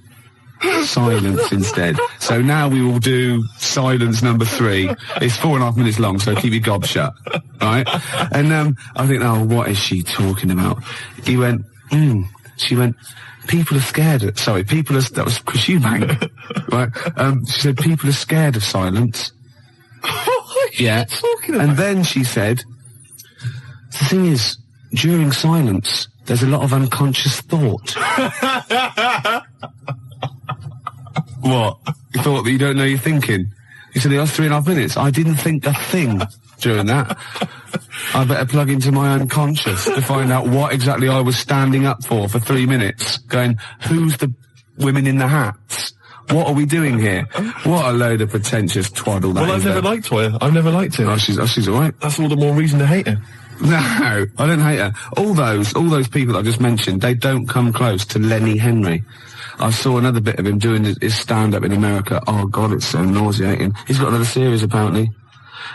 Silence instead. So now we will do silence number 3. It's 4.5 minutes long, so keep your gob shut. Right? And I think, oh, what is she talking about? He went, She went, people are scared of, that was Chris Eubank. Right? She said, people are scared of silence. What are you talking about? And then she said, the thing is, during silence, there's a lot of unconscious thought. What? You thought that you don't know you're thinking? You said, that's 3.5 minutes. I didn't think a thing during that. I better plug into my unconscious to find out what exactly I was standing up for 3 minutes. Going, who's the women in the hats? What are we doing here? What a load of pretentious twaddle that is. Well, I've never liked Toya. I've never liked her. Oh, she's alright. That's all the more reason to hate her. No, I don't hate her. All those people that I just mentioned, they don't come close to Lenny Henry. I saw another bit of him doing his stand-up in America. Oh, God, it's so nauseating. He's got another series, apparently.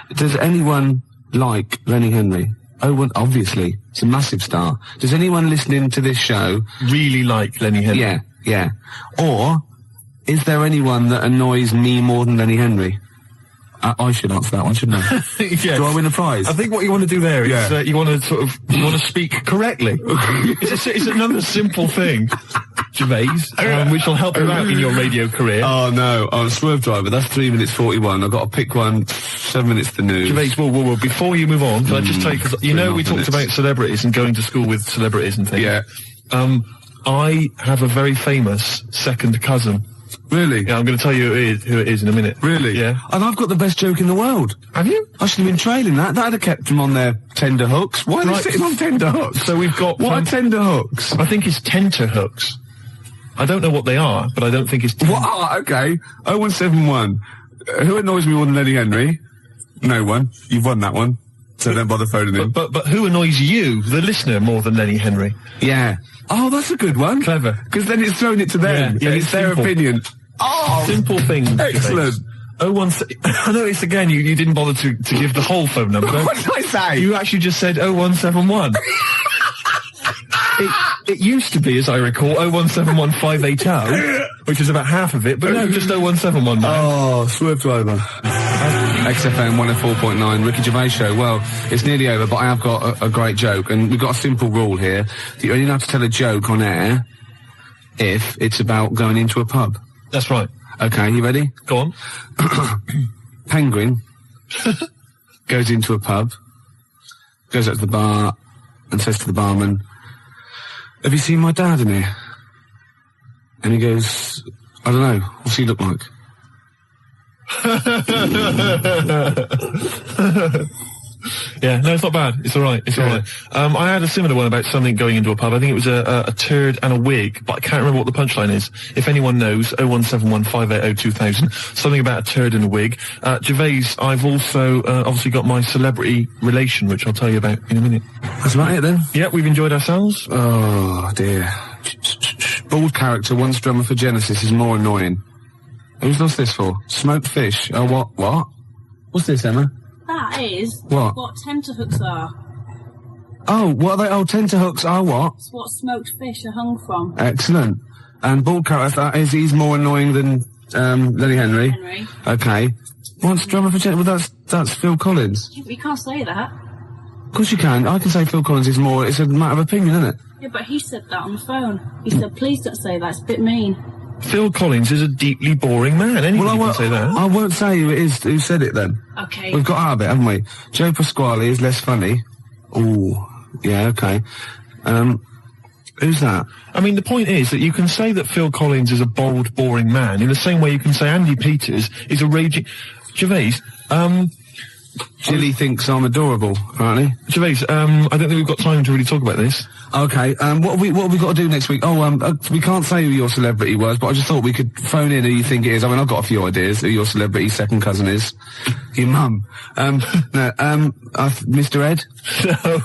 Does anyone like Lenny Henry? Oh, well, obviously. He's a massive star. Does anyone listening to this show really like Lenny Henry? Yeah. Or, is there anyone that annoys me more than Lenny Henry? I should answer that one, shouldn't I? Yes. Do I win a prize? I think what you want to do there is you want to speak correctly. It's another simple thing, Gervais, which will help you out in your radio career. Oh no, I'm Swerve Driver. That's 3 minutes 41. I've got to pick one. 7 minutes the news. Gervais, whoa. Before you move on, can I just tell you, because you know we talked about celebrities and going to school with celebrities and things. Yeah. I have a very famous second cousin. Really? Yeah, I'm going to tell you who it is in a minute. Really? Yeah. And I've got the best joke in the world. Have you? I should have been trailing that. That'd have kept him on their tender hooks. Why are they sitting on tender hooks? So we've got... What are tender hooks? I think it's tenter hooks. I don't know what they are, but I don't think it's... What? Oh, okay. 0171. Who annoys me more than Lenny Henry? No one. You've won that one. So don't bother phoning him. But who annoys you, the listener, more than Lenny Henry? Yeah. Oh, that's a good one. Clever. Because then it's thrown it to them. Yeah, it's their opinion. Oh, simple thing. Excellent. I noticed again you didn't bother to give the whole phone number. What did I say? You actually just said 0171. It used to be, as I recall, 0171 580, which is about half of it, but no, just 0171 now. Oh, Swerve Driver. XFM 104.9, Ricky Gervais Show. Well, it's nearly over, but I have got a great joke, and we've got a simple rule here. You only have to tell a joke on air if it's about going into a pub. That's right. Okay, you ready? Go on. Penguin goes into a pub, goes up to the bar, and says to the barman, have you seen my dad in here? And he goes, I don't know, what's he look like? Yeah, no, it's not bad. It's all right. It's all right. I had a similar one about something going into a pub. I think it was a turd and a wig, but I can't remember what the punchline is. If anyone knows, 01715802000. Something about a turd and a wig. Gervais, I've also obviously got my celebrity relation, which I'll tell you about in a minute. That's about it then. Yeah, we've enjoyed ourselves. Oh dear. Bald character, once drummer for Genesis, is more annoying. Who's lost this for? Smoked fish. Oh, what? What? What's this, Emma? That is What? tenterhooks are. Oh, what are they? Oh, tenterhooks are what? It's what smoked fish are hung from. Excellent. And bald character, that is, he's more annoying than Lenny Henry. Henry. Okay. Once drummer for Genesis, well, that's Phil Collins. You can't say that. Of course you can. I can say Phil Collins is more, it's a matter of opinion, isn't it? Yeah, but he said that on the phone. He said, please don't say that, it's a bit mean. Phil Collins is a deeply boring man. Anybody can say that. I won't say who it is who said it then. Okay. We've got out of it, haven't we? Joe Pasquale is less funny. Ooh, yeah, okay. Who's that? I mean, the point is that you can say that Phil Collins is a bold, boring man in the same way you can say Andy Peters is a raging... Gervais, Jilly thinks I'm adorable, apparently. Gervais, I don't think we've got time to really talk about this. Okay, what have we got to do next week? Oh, we can't say who your celebrity was, but I just thought we could phone in who you think it is. I mean, I've got a few ideas who your celebrity second cousin is. Your mum. Mr. Ed? No.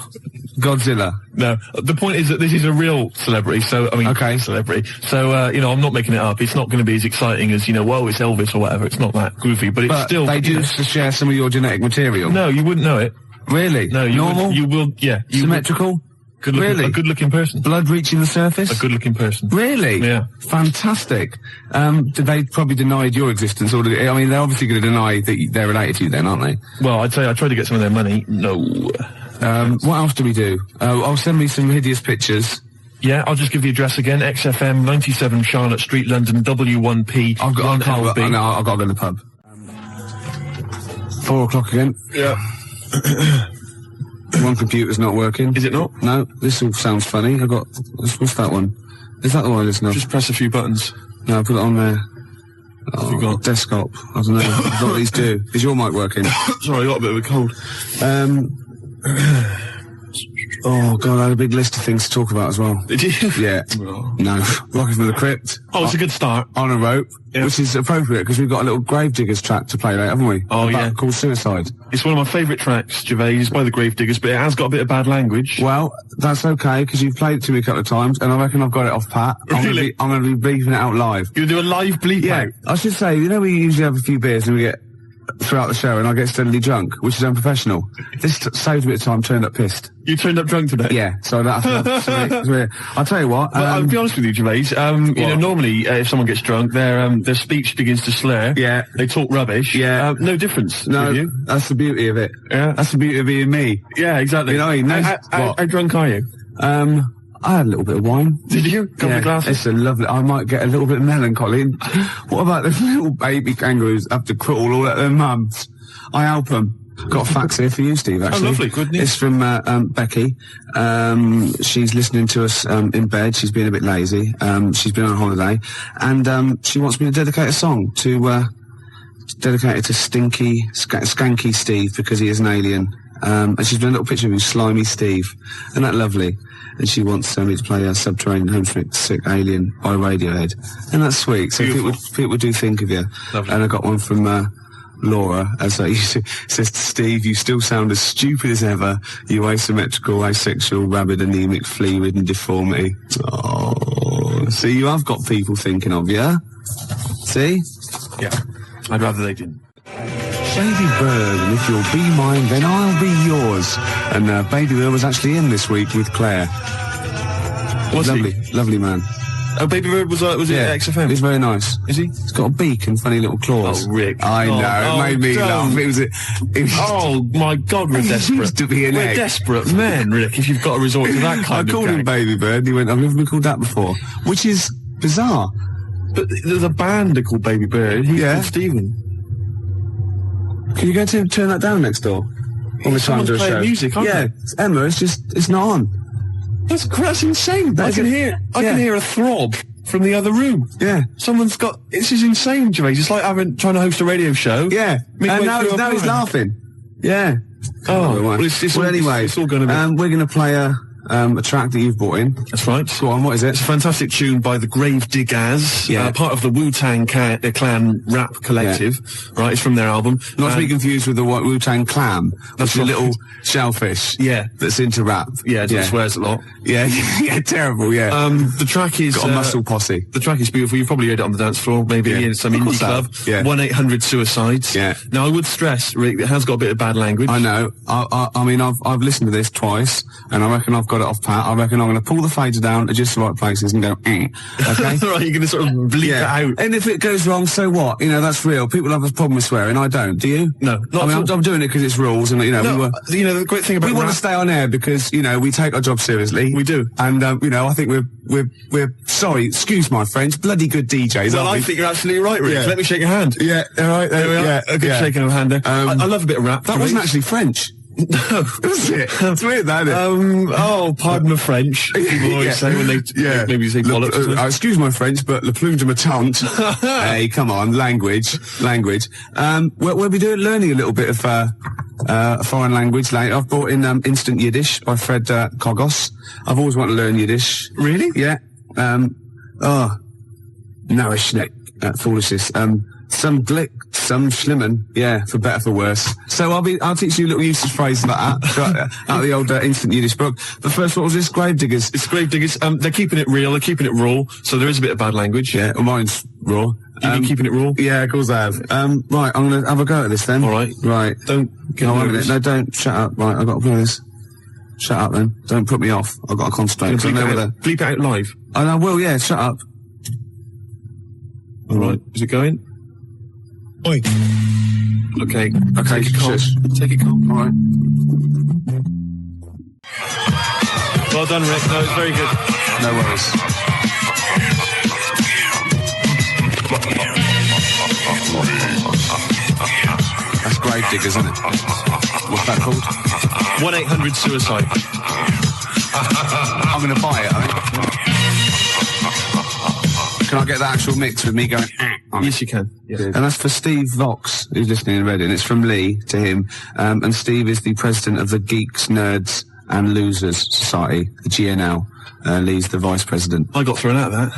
Godzilla? No. The point is that this is a real celebrity, so, I mean, okay. Celebrity. So, I'm not making it up. It's not going to be as exciting as, whoa, it's Elvis or whatever. It's not that goofy, but it's still... they do share some of your genetic material? No, you wouldn't know it. Really? No, Normal? You will, yeah. Symmetrical? Really? A good-looking person. Blood reaching the surface? A good-looking person. Really? Yeah. Fantastic. They probably denied your existence, or they're obviously going to deny that they're related to you then, aren't they? Well, I'd say I tried to get some of their money. No. What else do we do? I'll send me some hideous pictures. Yeah, I'll just give the address again. XFM, 97 Charlotte Street, London, W1P. I've got to go in the pub. 4 o'clock again. Yeah. One computer's not working. Is it not? No, this all sounds funny. What's that one? Is that the one I listen to? Just press a few buttons. No, put it on there. Oh, desktop. I don't know. I don't know what these do. Is your mic working? Sorry, I got a bit of a cold. Oh, God, I had a big list of things to talk about as well. Did you? Yeah. Oh. No. Rocket from the Crypt. Oh, it's a good start. On a rope, which is appropriate because we've got a little Gravediggers track to play later, haven't we? Oh, yeah. Called Suicide. It's one of my favourite tracks, Gervais, is by the Gravediggers, but it has got a bit of bad language. Well, that's okay because you've played it to me a couple of times and I reckon I've got it off pat. Really? I'm going to be bleeping it out live. You're going to do a live bleep out? I should say, we usually have a few beers and we get throughout the show and I get steadily drunk, which is unprofessional. This saves me a bit of time, turned up pissed. You turned up drunk today? Yeah, so that's I'll tell you what. Well, I'll be honest with you, Gervais. Normally, if someone gets drunk, their speech begins to slur. Yeah. They talk rubbish. Yeah. No difference. No, with you. That's the beauty of it. Yeah. That's the beauty of being me. Yeah, exactly. You know what I mean? How drunk are you? I had a little bit of wine. Did you? Couple of glasses? It's a lovely... I might get a little bit melancholy. What about the little baby kangaroos have to crawl all at their mums? I help them. Got a fax here for you, Steve, actually. Oh, lovely. Good news. It's from Becky. She's listening to us in bed. She's been a bit lazy. She's been on holiday. And she wants me to dedicate a song to... dedicate it to Skanky Steve, because he is an alien. And she's done a little picture of him, Slimy Steve. Isn't that lovely? And she wants me to play Subterranean Homesick Sick Alien by Radiohead. And that's sweet. So people do think of you. Lovely. And I got one from Laura, as says to Steve, you still sound as stupid as ever. You asymmetrical, asexual, rabid, anemic, flea-ridden deformity. Oh, see, you have got people thinking of you. See? Yeah. I'd rather they didn't. Baby Bird, and if you'll be mine, then I'll be yours. And Baby Bird was actually in this week with Claire. Was lovely, he? Lovely man. Oh, Baby Bird was it at XFM? He's very nice. Is he? He's got a beak and funny little claws. Oh, Rick. I know, it made me laugh. It was oh, my God, we're desperate. Used to be an We're desperate men, Rick, if you've got to resort to that kind of I called him Baby Bird, and he went, I've never been called that before. Which is bizarre. But there's a band called Baby Bird. He's called Stephen. Can you go to turn that down next door? All the time to a show. Music, aren't they? It's Emma, it's not on. That's insane. I can hear a throb from the other room. Yeah. Someone's got... This is insane, Gervais. It's like trying to host a radio show. Yeah. And now he's laughing. Yeah. Oh, well, Anyway, it's all going to be. we're going to play a track that you've brought in. That's right. Go on, what is it? It's a fantastic tune by the Gravediggers, part of the Wu-Tang Clan rap collective, right? It's from their album. Not to be confused with the Wu-Tang Clam. That's a little shellfish. Yeah. That's into rap. Yeah, it swears a lot. Yeah, yeah, terrible, yeah. The track is... Got a muscle posse. The track is beautiful. You've probably heard it on the dance floor, maybe in some indie club. Yeah. 1-800-SUICIDES. Yeah. Now, I would stress, Rick, it has got a bit of bad language. I know. I mean, I've listened to this twice, and I reckon I've got it off pat. I reckon I'm going to pull the fader down to just the right places and go, okay? Right, you're going to sort of bleep it out. And if it goes wrong, so what? You know, that's real. People have a problem with swearing. I don't. Do you? No, not I mean, at all. I'm doing it because it's rules, and, you know, the great thing about we want to stay on air because, you know, we take our job seriously. We do. And, you know, I think we're sorry, excuse my French, bloody good DJs, Well, I think you're absolutely right, Rick. Yeah. Let me shake your hand. Yeah, all right. There we are. Yeah, A good shaking of hand there. I love a bit of rap. That wasn't actually French. No. Was it? It's weird, that, isn't it? Pardon my French. People always say when they maybe say bollocks. Excuse my French, but le plume de ma tante. Hey, come on, language. We'll be learning a little bit of foreign language later. I've brought in Instant Yiddish by Fred Kogos. I've always wanted to learn Yiddish. Really? Yeah. No, schneck. Foolishness. Some glick, some schlimmen, yeah, for better, for worse. So I'll teach you a little usage phrase like that, out of the old Instant Yiddish book. But first, what was this? Gravediggers. It's Gravediggers. They're keeping it real, they're keeping it raw, so there is a bit of bad language. Yeah, well, mine's raw. You've been keeping it raw? Yeah, of course I have. Right, I'm gonna have a go at this then. Alright. Right. Don't get nervous. No, don't, shut up. Right, I've got to play this. Shut up then. Don't put me off. I've got to concentrate. Bleep it out live. I will, yeah, shut up. Alright, is it going? Oi. Okay. Take it calm. Take it calm. All right. Well done, Rick. No, it's very good. No worries. That's Gravediggers, isn't it? What's that called? 1-800-SUICIDE. I'm going to buy it, I think. Can I get the actual mix with me going? Yes, you can. Yeah. And that's for Steve Vox, who's listening in Reading. It's from Lee to him. And Steve is the president of the Geeks, Nerds and Losers Society, the GNL. Lee's the vice president. I got thrown out of that.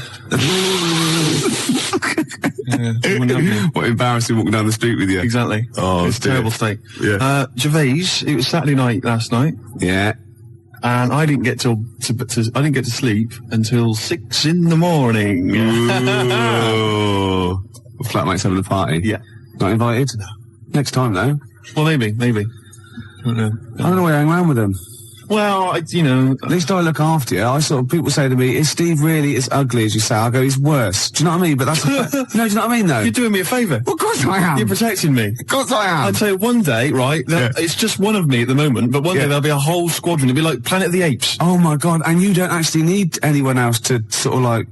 What embarrassing walking down the street with you. Exactly. Oh, it's a terrible state. Yeah. Gervais, it was Saturday night last night. Yeah. And I didn't get to sleep until 6 in the morning. Ooh. Flatmates having a party. Yeah. Not invited? No. Next time though. Well, maybe. I don't know. I don't know why you hang around with them. Well, at least I look after you. People say to me, is Steve really as ugly as you say? I go, he's worse. Do you know what I mean? But that's, no, do you know what I mean though? You're doing me a favour. Well, of course I am. You're protecting me. Of course I am. I'd say one day, right, it's just one of me at the moment, but one day there'll be a whole squadron. It'll be like Planet of the Apes. Oh my God, and you don't actually need anyone else to sort of like,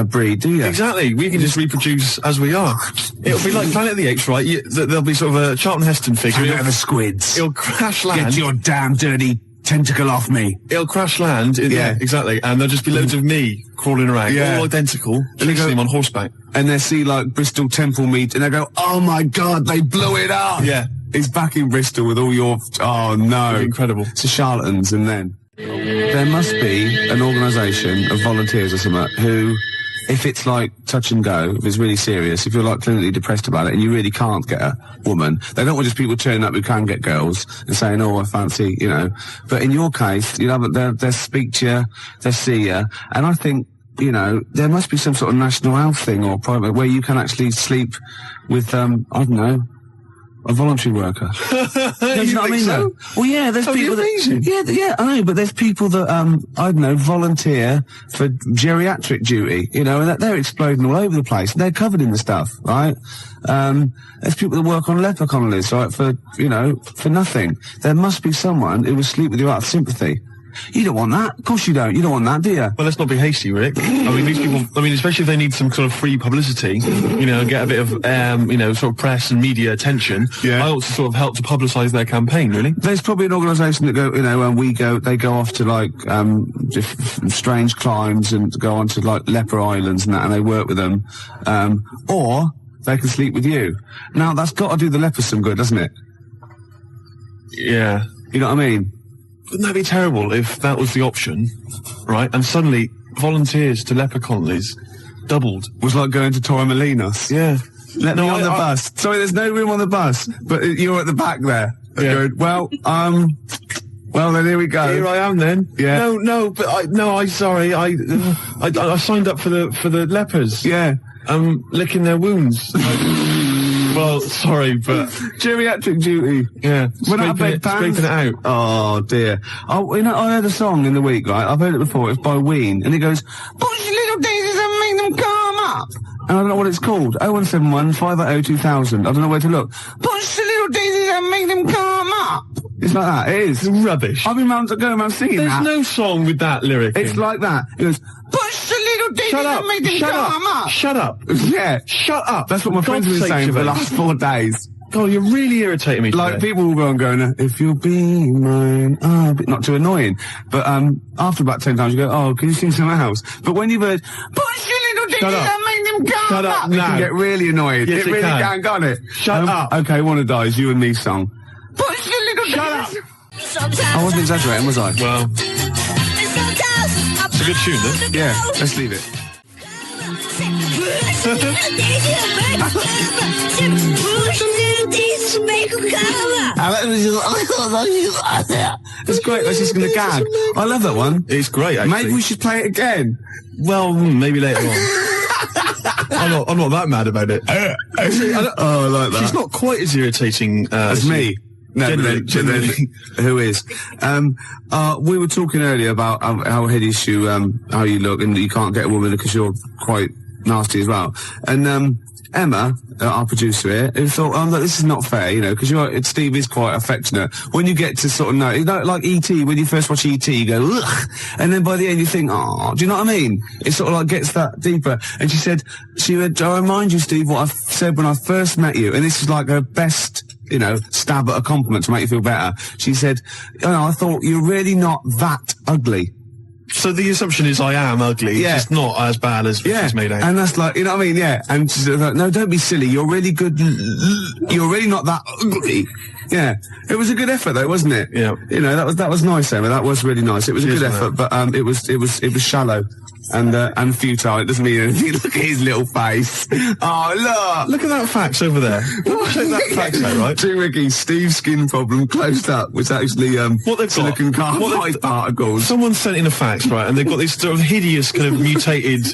breed, do you? Exactly. We can just reproduce as we are. It'll be like Planet of the Apes, right? There'll be sort of a Charlton Heston figure. Planet of the Squids. It'll crash land. Get your damn dirty tentacle off me. It'll crash land. Yeah, exactly. And there'll just be loads of me crawling around, all identical, chasing him on horseback. And they see like Bristol Temple meet, and they go, "Oh my God, they blew it up!" Yeah, he's back in Bristol with all your. Oh no, incredible. It's the charlatans, and then there must be an organisation of volunteers or something who, if it's like touch and go, if it's really serious, if you're like clinically depressed about it and you really can't get a woman, they don't want just people turning up who can get girls and saying, oh, I fancy, you know. But in your case, you know, they'll speak to you, they'll see you, and I think, you know, there must be some sort of national health thing or private where you can actually sleep with, I don't know, a voluntary worker. You know what I mean? So? Well, yeah, there's people that, yeah, I know, but there's people that, I don't know, volunteer for geriatric duty, you know, and they're exploding all over the place. They're covered in the stuff, right? There's people that work on leper colonies, right, for, you know, for nothing. There must be someone who will sleep with you out of sympathy. You don't want that. Of course you don't. You don't want that, do you? Well, let's not be hasty, Rick. I mean, these people, especially if they need some sort of free publicity, you know, get a bit of, you know, sort of press and media attention. Yeah. I ought to sort of help to publicise their campaign, really. There's probably an organisation that go, you know, they go off to like, strange climes and go on to like leper islands and that, and they work with them. Or they can sleep with you. Now, that's got to do the lepers some good, doesn't it? Yeah. You know what I mean? Wouldn't that be terrible if that was the option, right? And suddenly volunteers to leper colonies doubled. Was like going to Torremolinos. Yeah. Let me on the bus. Sorry, there's no room on the bus, but you're at the back there. Yeah. Going, well, then here we go. Here I am then. Yeah. I'm sorry. I signed up for the lepers. Yeah. Licking their wounds. Well, sorry, but geriatric duty. Yeah. Scraping it out. Oh dear. Oh, you know, I heard a song in the week, right? I've heard it before. It's by Ween, and it goes, "Push little daisies and make them come up." And I don't know what it's called. 0171 580 2000. I don't know where to look. Push the little daisies and make them come up. It's like that. It is. It's rubbish. I've been going around singing There's that. no song with that lyric. It's like that. It goes, push the little daisies and make them come up. Shut up. Yeah. Shut up. That's what my friends have been saying for the last 4 days. God, you're really irritating me today. Like, people will go and go, if you'll be mine, not too annoying. But, after about 10 times you go, oh, can you sing something else? But when you've heard, push your little daisies and make them come Shut up up, now. you can get really annoyed. Yes, it really can, can't it? Shut up. Okay, Wanna Die is You and Me song. Push your little Shut up. I wasn't exaggerating, was I? Well, it's a good tune, then. Yeah, let's leave it. It's great. That's just going to gag. I love that one. It's great, actually. Maybe we should play it again. Well, maybe later on. I'm not that mad about it. I like that. She's not quite as irritating as me. No, generally. Who is? We were talking earlier about how hideous you, how you look, and you can't get a woman because you're quite nasty as well. And Emma, our producer here, who thought, look, this is not fair, you know, because Steve is quite affectionate. When you get to sort of know, like E.T., when you first watch E.T., you go, ugh, and then by the end you think, oh, do you know what I mean? It sort of like gets that deeper. And she went, I remind you, Steve, what I said when I first met you, and this is like her best, you know, stab at a compliment to make you feel better. She said, I thought you're really not that ugly. So the assumption is I am ugly, yeah. It's just not as bad as it's made out. And that's like, you know what I mean, yeah. And she's like, no, don't be silly, you're really good, you're really not that ugly. Yeah. It was a good effort though, wasn't it? Yeah. You know, that was nice, Emma, that was really nice. It was a good effort, but it was shallow. And futile. It doesn't mean anything. Look at his little face. Oh, look at that fax over there. Check that fax out, right? To Ricky, Steve's skin problem closed up was actually what they've silicon got, carbide particles. Someone sent in a fax, right, and they've got these sort of hideous kind of mutated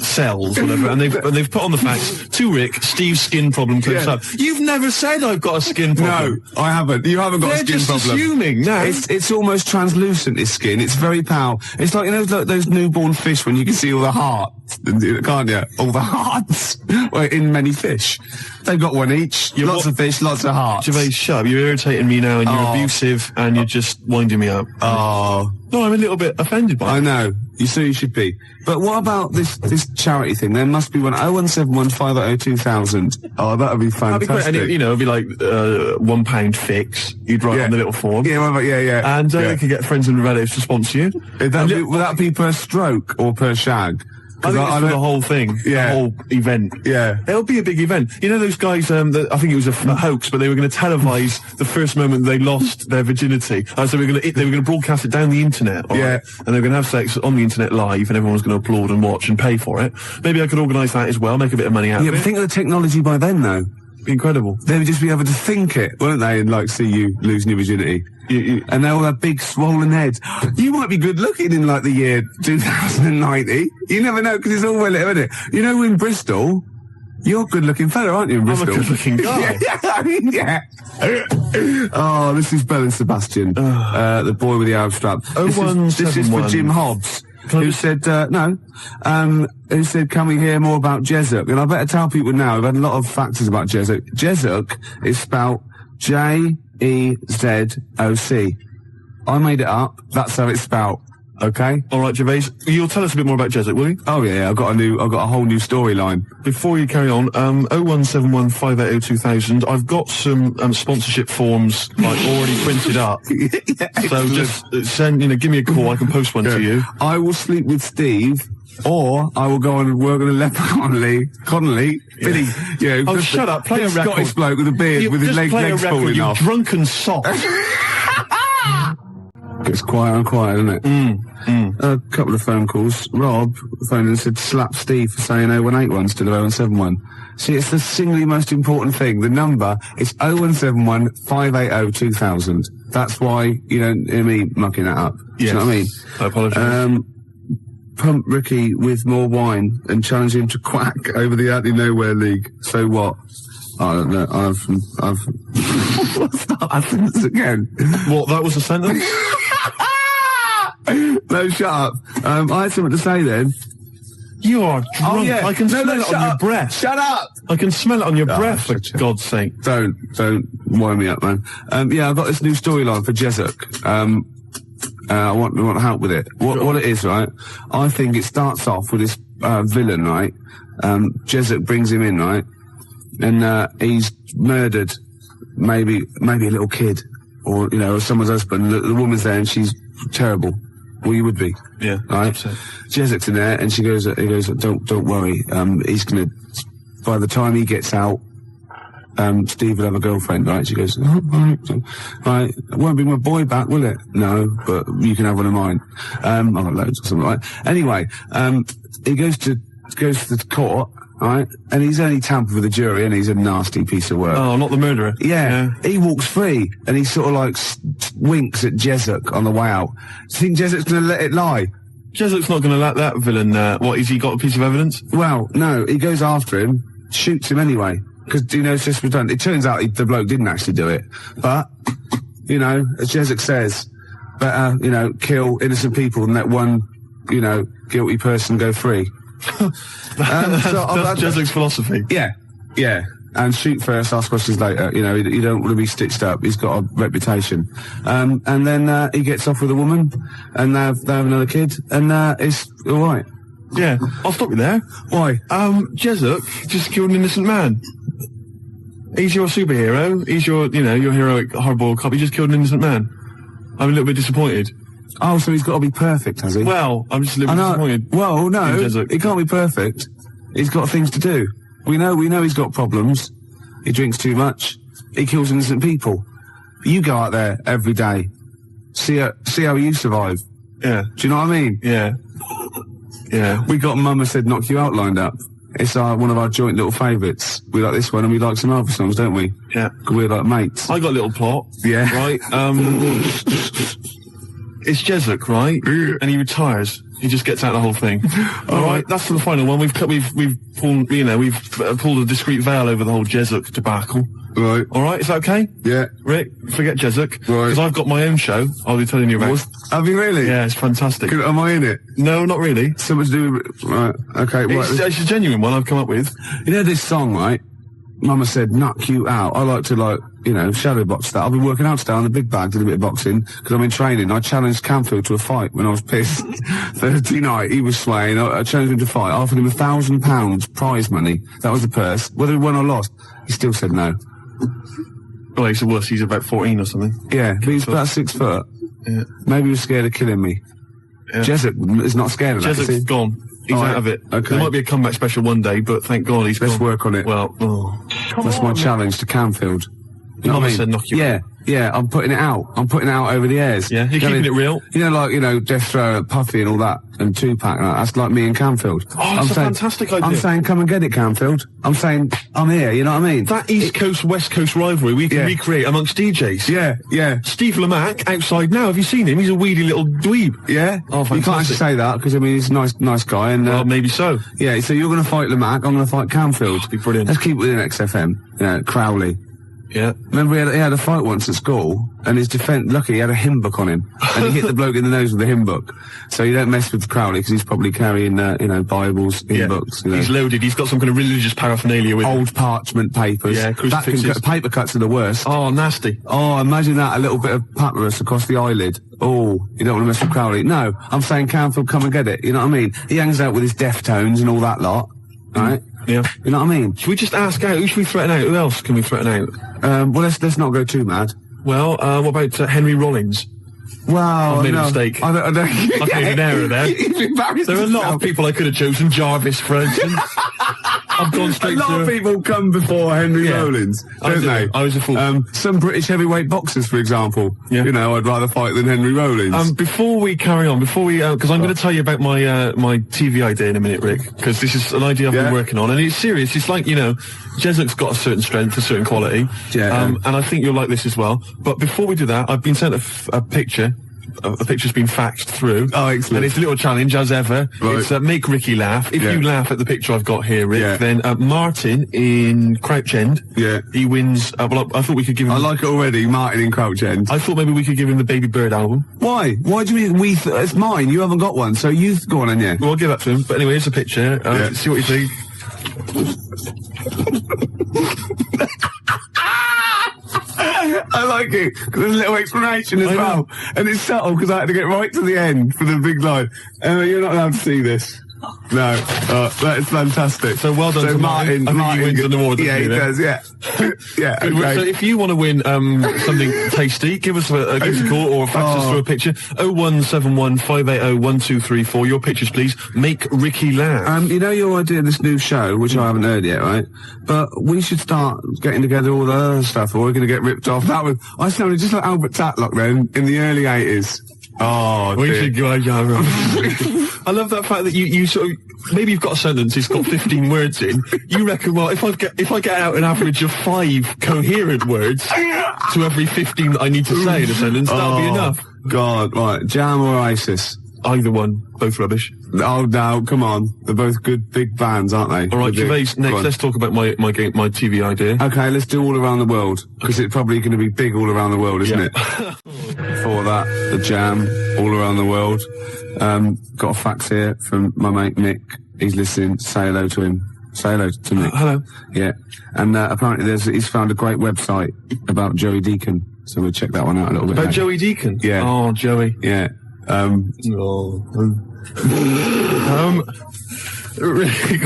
cells, whatever, and they've put on the fax, to Rick, Steve's skin problem closed up. You've never said I've got a skin problem. No, I haven't. You haven't got a skin problem. They're just assuming. No. It's almost translucent, his skin. It's very pale. It's like, you know, like those newborn fish when you can see all the hearts, can't you? All the hearts. Well, in many fish. They've got one each. Lots of fish, lots of hearts. Gervais, shut up. You're irritating me now, and you're abusive, and you're just winding me up. Oh. No, I'm a little bit offended by it. I know. You should be. But what about this charity thing? There must be one. 0171 580 2000. Oh, that would be fantastic. That'd be great. And it'd be like £1 fix. You'd write on the little form. Yeah, yeah. And you could get friends and relatives to sponsor you. Would that be per stroke or per shag? I think it's for the whole thing, the whole event. Yeah. It'll be a big event. You know those guys, I think it was a hoax, but they were going to televise the first moment they lost their virginity. So they were going to broadcast it down the internet. Yeah. And they were going to have sex on the internet live, and everyone was going to applaud and watch and pay for it. Maybe I could organise that as well, make a bit of money out of it. Yeah, but think of the technology by then, though. Incredible. They would just be able to think it, won't they, and like see you losing your virginity. And they all have big swollen heads. You might be good looking in like the year 2090. You never know, because it's all relative, isn't it? You know, in Bristol, you're a good looking fella, aren't you, in Bristol? I'm a good looking guy. Oh, this is Bell and Sebastian, the boy with the Arab strap. This is for Jim Hobbs. Who said, who said, can we hear more about Jezuk? And I better tell people now, I've had a lot of factors about Jezuk. Jezuk is spelled Jezoc. I made it up. That's how it's spelled. Okay. All right, Gervais, you'll tell us a bit more about Jesup, will you? Oh yeah, I've got a whole new storyline. Before you carry on, 0171 580 2000. I've got some sponsorship forms like already printed up. So just send, give me a call. I can post one to you. I will sleep with Steve, or I will go on and work on a leper Connolly, Billy. Oh, shut up! Play a record. Scottish bloke with a beard with his legs falling off. You drunken sot. Gets quieter and quieter, doesn't it? A couple of phone calls. Rob phoned and said, slap Steve for saying 0181 instead of 0171. See, it's the singly most important thing. The number is 0171 580 2000. That's why you don't hear me mucking that up. Yes. Do you know what I mean? I apologise. Pump Ricky with more wine and challenge him to quack over the Out of Nowhere League. So what? I don't know. I've what's that sentence again? What? That was a sentence? No, shut up. I had something to say then. You are drunk. Oh, yeah. I can smell it on your breath. Shut up! I can smell it on your breath, for God's sake. Don't wind me up, man. Yeah, I've got this new storyline for Jesup. I want help with it. What it is, right? I think it starts off with this villain, right? Jesup brings him in, right? And he's murdered maybe a little kid, or or someone's husband. The woman's there and she's terrible. Well, you would be. Yeah. Right? Jezek's in there and he goes, don't worry. He's gonna, by the time he gets out, Steve will have a girlfriend, right? She goes, oh, right, it won't bring my boy back, will it? No, but you can have one of mine. I've got loads or something, right? Anyway, he goes to the court, right? And he's only tampered with the jury, and he's a nasty piece of work. Oh, not the murderer. Yeah. He walks free, and he sort of like winks at Jesup on the way out. Do you think Jesup's going to let it lie? Jesup's not going to let that villain, what, has he got a piece of evidence? Well, no, he goes after him, shoots him anyway. Because, it's just redundant. It turns out the bloke didn't actually do it. But, as Jesup says, better, kill innocent people than let one, guilty person go free. That's Jesup's philosophy. Yeah. And shoot first, ask questions later. You don't want to be stitched up. He's got a reputation. And then he gets off with a woman, and they have another kid, and it's all right. Yeah, I'll stop you there. Why? Jesup just killed an innocent man. He's your superhero. He's your, your heroic hardboiled cop. He just killed an innocent man. I'm a little bit disappointed. Oh, so he's got to be perfect, has he? Well, I'm just a little bit disappointed. Well, no, he can't be perfect. He's got things to do. We know he's got problems. He drinks too much. He kills innocent people. You go out there every day. See how you survive. Yeah. Do you know what I mean? Yeah. Yeah. We got Mama Said Knock You Out lined up. It's one of our joint little favourites. We like this one and we like some other songs, don't we? Yeah. 'Cause we're like mates. I got a little plot. Yeah. Right? It's Jesup, right? And he retires. He just gets out of the whole thing. All right, that's the final one. We've pulled, pulled a discreet veil over the whole Jesup debacle. Right. All right, is that okay? Yeah. Rick, forget Jesup. Right. Because I've got my own show. I'll be telling you about. Have you really? Yeah, it's fantastic. Am I in it? No, not really. Something to do with... Right, okay. It's a genuine one I've come up with. This song, right? Mama Said Knock You Out. I like to, shadow box that. I've been working out today on the big bag, did a bit of boxing, because I'm in training. I challenged Canfield to a fight when I was pissed. Thursday night, he was swaying. I challenged him to fight. I offered him £1,000 prize money. That was the purse. Whether he won or lost, he still said no. Well, he's a wuss. He's about 14 or something. Yeah, but he's about 6 foot. Yeah. Maybe he was scared of killing me. Yeah. Jesup is not scared of that. Jesup's gone. He's out of it. Okay. There might be a comeback special one day, but thank God he's Let's work on it. Well, that's my challenge to Canfield. You know what I mean? Said knock you out. Yeah, I'm putting it out. I'm putting it out over the airs. Yeah, you're keeping it real. Death Throw, Puffy and all that, and Tupac, that's like me and Canfield. Oh, that's a fantastic idea. I'm saying, come and get it, Canfield. I'm saying, I'm here, you know what I mean? That East Coast, West Coast rivalry we can recreate amongst DJs. Yeah. Steve Lamack, outside now, have you seen him? He's a weedy little dweeb. Yeah? Oh, fantastic. You can't actually say that, because, he's a nice guy, and... well, maybe so. Yeah, so you're going to fight Lamack, I'm going to fight Canfield. That'd be brilliant. Let's keep it within XFM. Crowley. Yeah. Remember he had a fight once at school, and his defence, lucky he had a hymn book on him, and he hit the bloke in the nose with the hymn book. So you don't mess with Crowley, because he's probably carrying, Bibles, hymn books. He's loaded, he's got some kind of religious paraphernalia with him. Old parchment papers. Yeah, crucifixes. Paper cuts are the worst. Oh, nasty. Oh, imagine that, a little bit of papyrus across the eyelid. Oh, you don't want to mess with Crowley. No, I'm saying Canfield, come and get it. You know what I mean? He hangs out with his Deftones and all that lot, right? Yeah. You know what I mean? Should we just ask out? Who should we threaten out? Who else can we threaten out? Well, let's not go too mad. Well, what about Henry Rollins? Wow, I've made a mistake. I don't. I've made an error there. You've embarrassed There are a lot yourself. of people I could have chosen. Jarvis, for instance. I've gone straight A lot of people come before Henry Rollins, don't they? I was a fool. Some British heavyweight boxers, for example. Yeah. You know, I'd rather fight than Henry Rollins. Before we carry on, because I'm going to tell you about my my TV idea in a minute, Rick, because this is an idea I've been working on, and it's serious. It's like, Jesuit's got a certain strength, a certain quality, and I think you'll like this as well. But before we do that, I've been sent a picture. A picture's been faxed through. Oh, excellent. And it's a little challenge, as ever. Right. It's make Ricky laugh. If you laugh at the picture I've got here, Rick, then Martin in Crouch End, he wins. Well, I thought we could give him... I like it already, Martin in Crouch End. I thought maybe we could give him the Baby Bird album. Why? Why do you mean it's mine? You haven't got one, so you go on, yeah. Well, I'll give that to him. But anyway, here's a picture. See what you think. I like it, because there's a little explanation as well. And it's subtle, because I had to get right to the end for the big line. You're not allowed to see this. No. That is fantastic. So well done to Martin. I think he wins an award. Yeah, he does, yeah. Yeah, okay. So if you want to win something tasty, give us a call or fax us through a picture. 0171 580 1234. Your pictures, please. Make Ricky laugh. You know your idea of this new show, which I haven't heard yet, right? But we should start getting together all the other stuff, or we're going to get ripped off. I sounded just like Albert Tatlock then, in the early 80s. Oh, we should go. I love that fact that you sort of, maybe you've got a sentence, it's got 15 words in. You reckon, well, if I get out an average of 5 coherent words to every 15 that I need to say in a sentence, that'll be enough. God, right. Jam or ISIS? Either one. Both rubbish. Oh, no, come on. They're both good big bands, aren't they? All right, Gervais, next, let's talk about my TV idea. Okay, let's do all around the world, because it's probably going to be big all around the world, isn't it? Before that, the Jam, all around the world. Got a fax here from my mate Nick. He's listening. Say hello to him. Say hello to Nick. Hello. Yeah. And apparently he's found a great website about Joey Deacon, so we'll check that one out a little bit About later. Joey Deacon? Yeah. Oh, Joey. Yeah.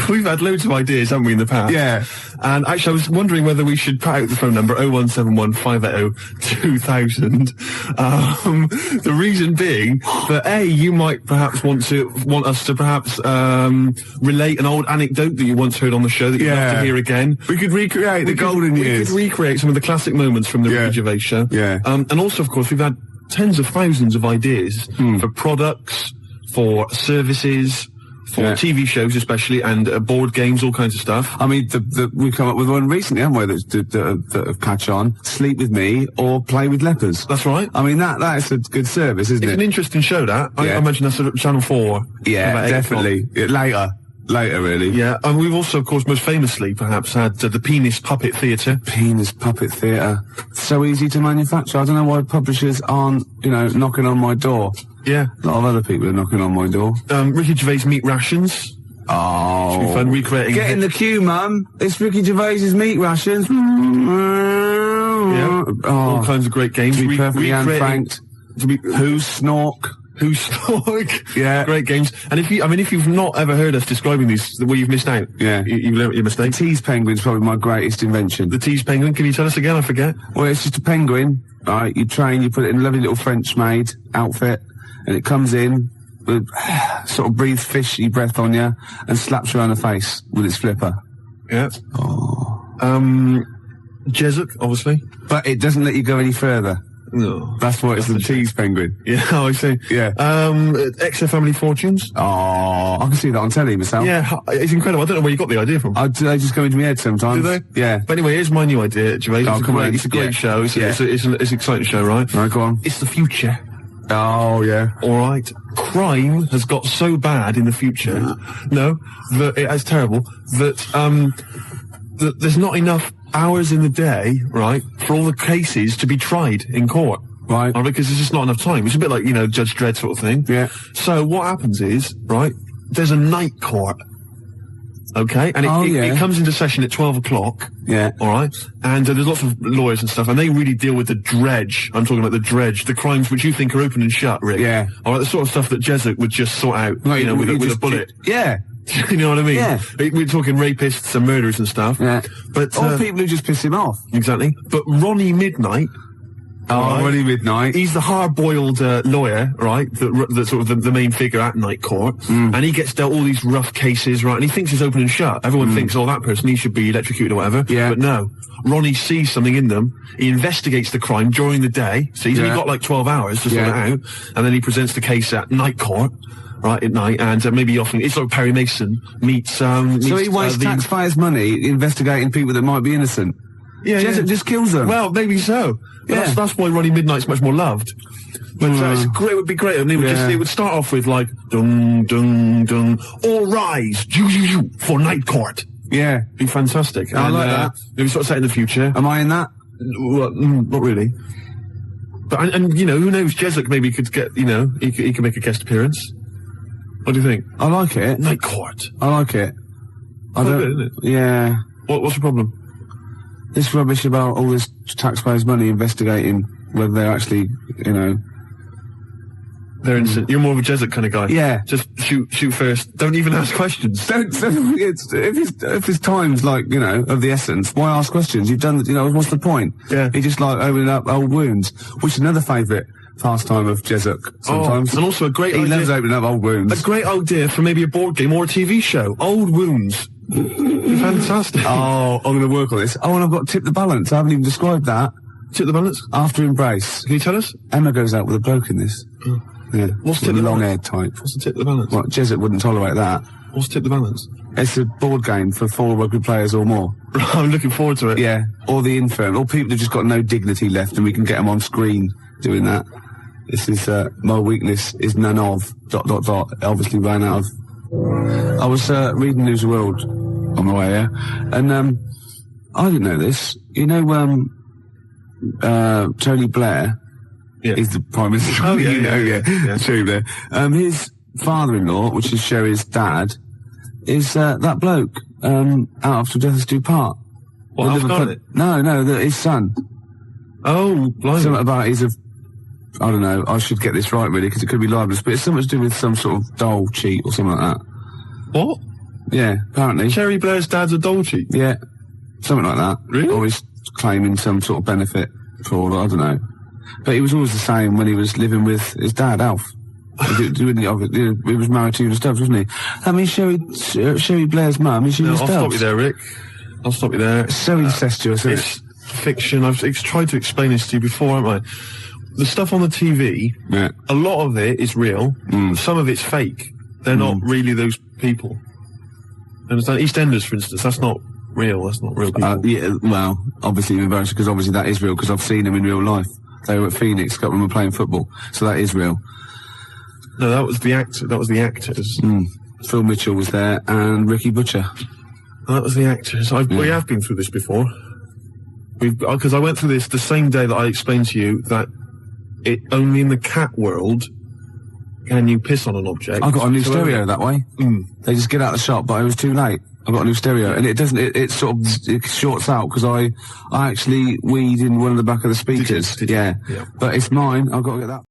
We've had loads of ideas, haven't we, in the past? Yeah. And actually, I was wondering whether we should put out the phone number 0171 580 2000. The reason being that you might perhaps want us to perhaps relate an old anecdote that you once heard on the show that you'd love to hear again. We could recreate the golden years. We could recreate some of the classic moments from the Ricky Gervais Show. Yeah. And also, of course, we've had tens of thousands of ideas for products, for services, for TV shows especially, and board games, all kinds of stuff. I mean, we've come up with one recently, haven't we, that catch on. Sleep with me or play with lepers. That's right. I mean, that is a good service, isn't it? It's an interesting show, that. I imagine that's at Channel 4. Yeah, definitely. Later, really. Yeah, and we've also, of course, most famously, perhaps, had the Penis Puppet Theatre. Penis Puppet Theatre. So easy to manufacture. I don't know why publishers aren't, knocking on my door. Yeah. A lot of other people are knocking on my door. Ricky Gervais Meat Rations. Oh. Should be fun recreating. Get in the queue, Mum. It's Ricky Gervais's Meat Rations. Yeah. All kinds of great games. To be perfectly unfranked. Who's Snork? Who's Snork? Yeah. Great games. And if you've not ever heard us describing these, well, you've missed out. Yeah. You've learnt your mistake. The Tease Penguin's probably my greatest invention. The Tease Penguin, can you tell us again? I forget. Well, it's just a penguin, right? You train, you put it in a lovely little French-made outfit, and it comes in, sort of breathes fishy breath on you, and slaps you around the face with its flipper. Yeah. Oh. Jesuit, obviously. But it doesn't let you go any further. No. That's why it's the Tease Penguin. Yeah, I see. Yeah. XFM Family Fortunes. Oh, I can see that on telly myself. Yeah, it's incredible. I don't know where you got the idea from. They just go into my head sometimes. Do they? Yeah. But anyway, here's my new idea, Gervais. It's a great show. It's an exciting show, right? Right, go on. It's the future. Oh, yeah. All right. Crime has got so bad in the future. No, that it's terrible that that there's not enough hours in the day, right, for all the cases to be tried in court. Right. Because there's just not enough time. It's a bit like, Judge Dredd sort of thing. Yeah. So what happens is, right, there's a night court. Okay? And it comes into session at 12 o'clock. Yeah. Alright? And there's lots of lawyers and stuff, and they really deal with the dredge. I'm talking about the dredge, the crimes which you think are open and shut, Rick. Yeah. Alright, the sort of stuff that Jesuit would just sort out, Right, with a bullet. Yeah. You know what I mean? Yeah. We're talking rapists and murderers and stuff. Yeah. But, Or people who just piss him off. Exactly. But Ronnie Midnight, Oh, Ronnie Midnight. he's the hard-boiled lawyer, right? The sort of the main figure at night court, and he gets dealt all these rough cases, right? And he thinks it's open and shut. Everyone thinks, that person, he should be electrocuted or whatever. Yeah. But no, Ronnie sees something in them. He investigates the crime during the day, so he's only got like 12 hours to sort it out, and then he presents the case at night court. Right, at night, and maybe often, it's like Perry Mason meets, So he wastes taxpayers' money investigating people that might be innocent. Yeah, Just kills them. Well, maybe so. But Yeah. that's why Ronnie Midnight's much more loved. But it's great. It would be great. And it would start off with like dung dung dung. All rise, for night court. Yeah. Be fantastic. I like that. Maybe sort of set in the future. Am I in that? Well, not really. But and who knows? Jesuit maybe could get. He could make a guest appearance. What do you think? I like it. Night court. I like it. I Quite don't. good, isn't it? Yeah. What's the problem? This rubbish about all this taxpayers' money investigating whether they're actually, They're innocent. You're more of a Jesuit kind of guy. Yeah. Just shoot first. Don't even ask questions. If there's times like, of the essence, why ask questions? You've done, what's the point? Yeah. He just like opening up old wounds, which is another favourite pastime of Jesuit sometimes. And also a great He idea. loves opening up old wounds. A great idea for maybe a board game or a TV show. Old wounds. Fantastic. Oh, I'm going to work on this. Oh, and I've got Tip the Balance. I haven't even described that. Tip the balance? After Embrace. Can you tell us? Emma goes out with a bloke in this. Yeah. What's With Tip the long-haired balance? type. What's the Tip the balance? Well, Jesuit wouldn't tolerate that. What's Tip the balance? It's a board game for 4 rugby players or more. I'm looking forward to it. Yeah. Or the infirm. Or people who've just got no dignity left and we can get them on screen doing that. This is, my weakness is none of, ... Obviously ran out of... I was, reading News of the World on my way here, and, I didn't know this. Tony Blair is the Prime Minister. Oh, yeah. Tony Blair. His father-in-law, which is Sherry's dad, is, that bloke, out of To Death Us Do Part. What, Alf Garnett? No, his son. Oh, blimey. Something about I don't know, I should get this right really, because it could be libelous, but it's something to do with some sort of doll cheat or something like that. What? Yeah, apparently. Cherry Blair's dad's a doll cheat? Yeah, something like that. Really? Or he's claiming some sort of benefit for, I don't know. But he was always the same when he was living with his dad, Alf. He was married to Una Stubbs, wasn't he? I mean, Sherry Blair's mum is Una Stubbs. I'll stop you there, Rick. I'll stop you there. It's so incestuous, isn't It's fiction. I've tried to explain this to you before, haven't I? The stuff on the TV, a lot of it is real. Some of it's fake. They're not really those people. Understand? EastEnders, for instance, that's not real. That's not real people. Yeah, well, obviously embarrassing, because obviously that is real, because I've seen them in real life. They were at Phoenix, a couple of them were playing football, so that is real. No, that was the actor. That was the actors. Phil Mitchell was there, and Ricky Butcher. That was the actors. We have been through this before. Because I went through this the same day that I explained to you that only in the cat world can you piss on an object. I got a new stereo that way. They just get out of the shop, but it was too late. I got a new stereo, and it doesn't. It sort of shorts out because I actually weed in one of the back of the speakers. Did you? Yeah, but it's mine. I've got to get that.